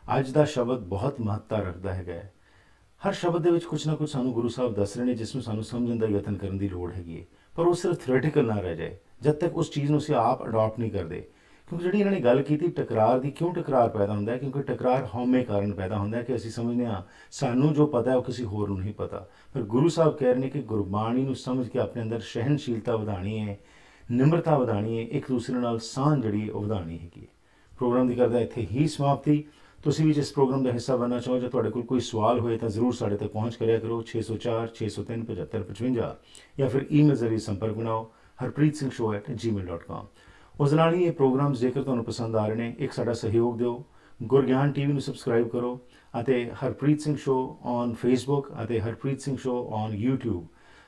ਅੱਜ ਦਾ ਸ਼ਬਦ ਬਹੁਤ ਮਹੱਤਤਾ ਰੱਖਦਾ ਹੈਗਾ। ਹਰ ਸ਼ਬਦ ਦੇ ਵਿੱਚ ਕੁਛ ਨਾ ਕੁਛ ਸਾਨੂੰ ਗੁਰੂ ਸਾਹਿਬ ਦੱਸ ਰਹੇ ਨੇ, ਜਿਸ ਨੂੰ ਸਾਨੂੰ ਸਮਝਣ ਦਾ ਯਤਨ ਕਰਨ ਦੀ ਲੋੜ ਹੈਗੀ ਹੈ। ਪਰ ਉਹ ਸਿਰਫ ਥਿਓਰੇਟੀਕਲ ਨਾ ਰਹਿ ਜਾਏ ਜਦ ਤੱਕ ਉਸ ਚੀਜ਼ ਨੂੰ ਅਸੀਂ ਆਪ ਅਡਾਪਟ ਨਹੀਂ ਕਰਦੇ। ਕਿਉਂਕਿ ਜਿਹੜੀ ਇਹਨਾਂ ਨੇ ਗੱਲ ਕੀਤੀ ਟਕਰਾਰ ਦੀ, ਕਿਉਂ ਟਕਰਾਰ ਪੈਦਾ ਹੁੰਦਾ ਹੈ? ਕਿਉਂਕਿ ਟਕਰਾਰ ਹਉਮੈ ਕਾਰਨ ਪੈਦਾ ਹੁੰਦਾ ਹੈ ਕਿ ਅਸੀਂ ਸਮਝਦੇ ਹਾਂ ਸਾਨੂੰ ਜੋ ਪਤਾ ਹੈ ਉਹ ਕਿਸੇ ਹੋਰ ਨੂੰ ਨਹੀਂ ਪਤਾ। ਪਰ ਗੁਰੂ ਸਾਹਿਬ ਕਹਿ ਰਹੇ ਨੇ ਕਿ ਗੁਰਬਾਣੀ ਨੂੰ ਸਮਝ ਕੇ ਆਪਣੇ ਅੰਦਰ ਸਹਿਨਸ਼ੀਲਤਾ ਵਧਾਉਣੀ ਹੈ, ਨਿਮਰਤਾ ਵਧਾਉਣੀ ਹੈ, ਇੱਕ ਦੂਸਰੇ ਨਾਲ ਸਾਂਝ ਜਿਹੜੀ ਉਹ ਵਧਾਉਣੀ ਹੈਗੀ ਹੈ। ਪ੍ਰੋਗਰਾਮ ਦੀ ਕਰਦਾ ਇੱਥੇ ਹੀ ਸਮਾਪਤੀ। ਤੁਸੀਂ ਵੀ ਜਿਸ ਪ੍ਰੋਗਰਾਮ ਦਾ ਹਿੱਸਾ ਬਣਨਾ ਚਾਹੋ, ਜਾਂ ਤੁਹਾਡੇ ਕੋਲ ਕੋਈ ਸਵਾਲ ਹੋਏ ਤਾਂ ਜ਼ਰੂਰ ਸਾਡੇ ਤੱਕ ਪਹੁੰਚ ਕਰਿਆ ਕਰੋ। 604 603 7555 ਜਾਂ ਫਿਰ ਈਮੇਲ ਜ਼ਰੀਏ ਸੰਪਰਕ ਬਣਾਓ harpreetsingh@gmail.com। ਉਸ ਨਾਲ ਹੀ ਇਹ ਪ੍ਰੋਗਰਾਮਸ ਜੇਕਰ ਤੁਹਾਨੂੰ ਪਸੰਦ ਆ ਰਹੇ ਨੇ, ਇੱਕ ਸਾਡਾ ਸਹਿਯੋਗ ਦਿਓ, ਗੁਰਗਿਆਨ ਟੀਵੀ ਨੂੰ ਸਬਸਕ੍ਰਾਈਬ ਕਰੋ ਅਤੇ Harpreet Singh show on Facebook ਅਤੇ Harpreet Singh show on YouTube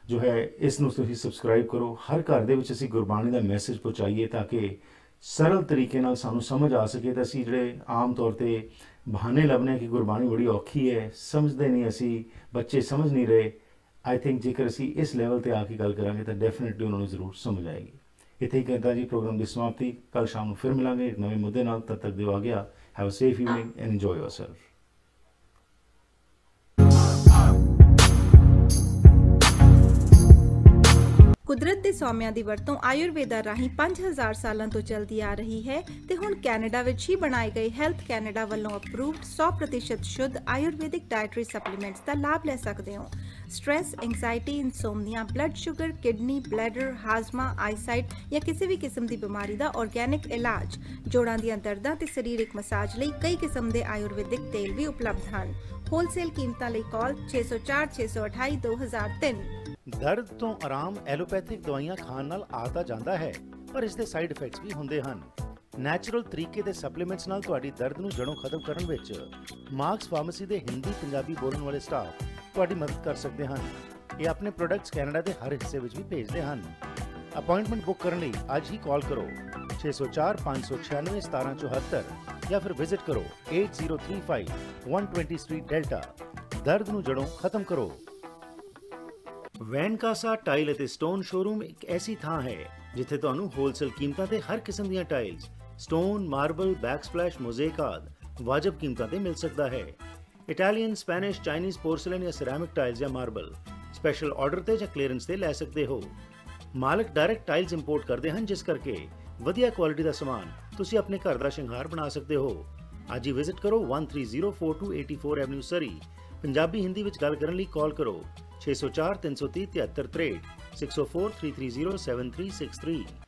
ਜੋ ਹੈ ਇਸ ਨੂੰ ਤੁਸੀਂ ਸਬਸਕ੍ਰਾਈਬ ਕਰੋ। ਹਰ ਘਰ ਦੇ ਵਿੱਚ ਅਸੀਂ ਗੁਰਬਾਣੀ ਦਾ ਮੈਸੇਜ ਪਹੁੰਚਾਈਏ ਤਾਂ ਕਿ ਸਰਲ ਤਰੀਕੇ ਨਾਲ ਸਾਨੂੰ ਸਮਝ ਆ ਸਕੇ। ਤਾਂ ਅਸੀਂ ਜਿਹੜੇ ਆਮ ਤੌਰ ਤੇ ਬਹਾਨੇ ਲੱਭਦੇ ਕਿ ਗੁਰਬਾਣੀ ਬੜੀ ਔਖੀ ਹੈ, ਸਮਝਦੇ ਨਹੀਂ, ਅਸੀਂ ਬੱਚੇ ਸਮਝ ਨਹੀਂ ਰਹੇ। ਆਈ ਥਿੰਕ ਜੇਕਰ ਅਸੀਂ ਇਸ ਲੈਵਲ ਤੇ ਆ ਕੇ ਗੱਲ ਕਰਾਂਗੇ ਤਾਂ ਡੈਫੀਨਿਟਲੀ ਉਹਨਾਂ ਨੂੰ ਜ਼ਰੂਰ ਸਮਝ ਆਏਗੀ। ਇੱਥੇ ਹੀ ਕਰਦਾ ਜੀ ਪ੍ਰੋਗਰਾਮ ਦੀ ਸਮਾਪਤੀ। ਕੱਲ ਸ਼ਾਮ ਨੂੰ ਫਿਰ ਮਿਲਾਂਗੇ ਇੱਕ ਨਵੇਂ ਮੁੱਦੇ ਨਾਲ। ਤਦ ਤੱਕ ਦਿਓ ਆ ਗਿਆ। Have a safe evening and enjoy yourself. ਕੁਦਰਤ ਦੇ ਸੌਮਿਆਂ ਦੀ ਵਰਤੋਂ ਆਯੁਰਵੇਦਾ ਰਾਹੀਂ 5000 ਸਾਲਾਂ ਤੋਂ ਚੱਲਦੀ ਆ ਰਹੀ ਹੈ ਤੇ ਹੁਣ ਕੈਨੇਡਾ ਵਿੱਚ ਹੀ ਬਣਾਏ ਗਏ ਹੈਲਥ ਕੈਨੇਡਾ ਵੱਲੋਂ ਅਪਰੂਵਡ 100% ਸ਼ੁੱਧ ਆਯੁਰਵੈਦਿਕ ਡਾਇਟਰੀ ਸਪਲੀਮੈਂਟਸ ਦਾ ਲਾਭ ਲੈ ਸਕਦੇ ਹੋ। Stress, anxiety, insomnia, blood sugar, kidney, bladder, ਹਾਜ਼ਮਾ, ਆਈਸਾਈਟ ਜਾਂ ਕਿਸੇ ਵੀ ਕਿਸਮ ਦੀ ਬਿਮਾਰੀ ਦਾ ਆਰਗੈਨਿਕ ਇਲਾਜ, ਜੋੜਾਂ ਦੀਆਂ ਦਰਦਾਂ ਤੇ ਸਰੀਰਕ ਮਸਾਜ ਲਈ ਕਈ ਕਿਸਮ ਦੇ ਆਯੁਰਵੈਦਿਕ ਤੇਲ ਵੀ ਉਪਲਬਧ ਹਨ। ਹੋਲਸੇਲ ਕੀਮਤਾਂ ਲਈ ਕਾਲ 604 628 2003। ਦਰਦ ਤੋਂ ਆਰਾਮ ਐਲੋਪੈਥਿਕ ਦਵਾਈਆਂ ਖਾਣ ਨਾਲ ਆ ਤਾਂ ਜਾਂਦਾ ਹੈ, ਪਰ ਇਸ ਦੇ ਸਾਈਡ ਇਫੈਕਟਸ ਵੀ ਹੁੰਦੇ ਹਨ। ਨੈਚੁਰਲ ਤਰੀਕੇ ਦੇ ਸਪਲੀਮੈਂਟਸ ਨਾਲ ਤੁਹਾਡੀ ਦਰਦ ਨੂੰ ਜੜੋਂ ਖਤਮ ਕਰਨ ਵਿੱਚ ਮਾਰਕਸ ਫਾਰਮੇਸੀ ਦੇ ਹਿੰਦੀ ਪੰਜਾਬੀ ਬੋਲਣ ਵਾਲੇ ਸਟਾਫ ਤੁਹਾਡੀ ਮਦਦ ਕਰ ਸਕਦੇ ਹਨ। ਇਹ ਆਪਣੇ ਪ੍ਰੋਡਕਟਸ ਕੈਨੇਡਾ ਦੇ ਹਰ ਹਿੱਸੇ ਵਿੱਚ ਵੀ ਭੇਜਦੇ ਹਨ। ਅਪਾਇੰਟਮੈਂਟ ਬੁੱਕ ਕਰਨ ਲਈ ਅੱਜ ਹੀ ਕਾਲ ਕਰੋ 604 596 1774 ਜਾਂ ਫਿਰ ਵਿਜ਼ਿਟ ਕਰੋ 8035 120 ਸਟਰੀਟ ਡੈਲਟਾ। ਦਰਦ ਨੂੰ ਜੜੋਂ ਖਤਮ ਕਰੋ। ਵੈਨਕਾਸਾ ਟਾਈਲ ਅਤੇ ਸਟੋਨ ਸ਼ੋਰੂਮ ਇੱਕ ਐਸੀ ਥਾਂ ਹੈ ਜਿੱਥੇ ਤੁਹਾਨੂੰ ਹੋਲਸੇਲ ਕੀਮਤਾਂ ਤੇ ਹਰ ਕਿਸਮ ਦੀਆਂ ਟਾਈਲਸ, ਸਟੋਨ, ਮਾਰਬਲ, ਬੈਕਸਪਲੈਸ਼, ਮੋਜ਼ੇਕ ਆਦਿ ਵਾਜਬ ਕੀਮਤਾਂ ਤੇ ਮਿਲ ਸਕਦਾ ਹੈ। ਇਟਾਲੀਅਨ, ਸਪੈਨਿਸ਼, ਚਾਈਨੀਜ਼ ਪੋਰਸਲਨ ਜਾਂ ਸਿਰੈਮਿਕ ਟਾਈਲਸ ਜਾਂ ਮਾਰਬਲ ਸਪੈਸ਼ਲ ਆਰਡਰ ਤੇ ਜਾਂ ਕਲੀਅਰੈਂਸ ਤੇ ਲੈ ਸਕਦੇ ਹੋ। ਮਾਲਕ ਡਾਇਰੈਕਟ ਟਾਈਲਸ ਇੰਪੋਰਟ ਕਰਦੇ ਹਨ, ਜਿਸ ਕਰਕੇ ਵਧੀਆ ਕੁਆਲਿਟੀ ਦਾ ਸਮਾਨ ਤੁਸੀਂ ਆਪਣੇ ਘਰ ਦਾ ਸ਼ਿੰਗਾਰ ਬਣਾ ਸਕਦੇ ਹੋ। ਅੱਜ ਹੀ ਵਿਜ਼ਿਟ ਕਰੋ 1304 84 ਐਵਨਿਊ ਸਰੀ। ਪੰਜਾਬੀ ਹਿੰਦੀ ਵਿੱਚ ਗੱਲ ਕਰਨ ਲਈ ਕਾਲ ਕਰੋ 604 330 7363 604 330 7363।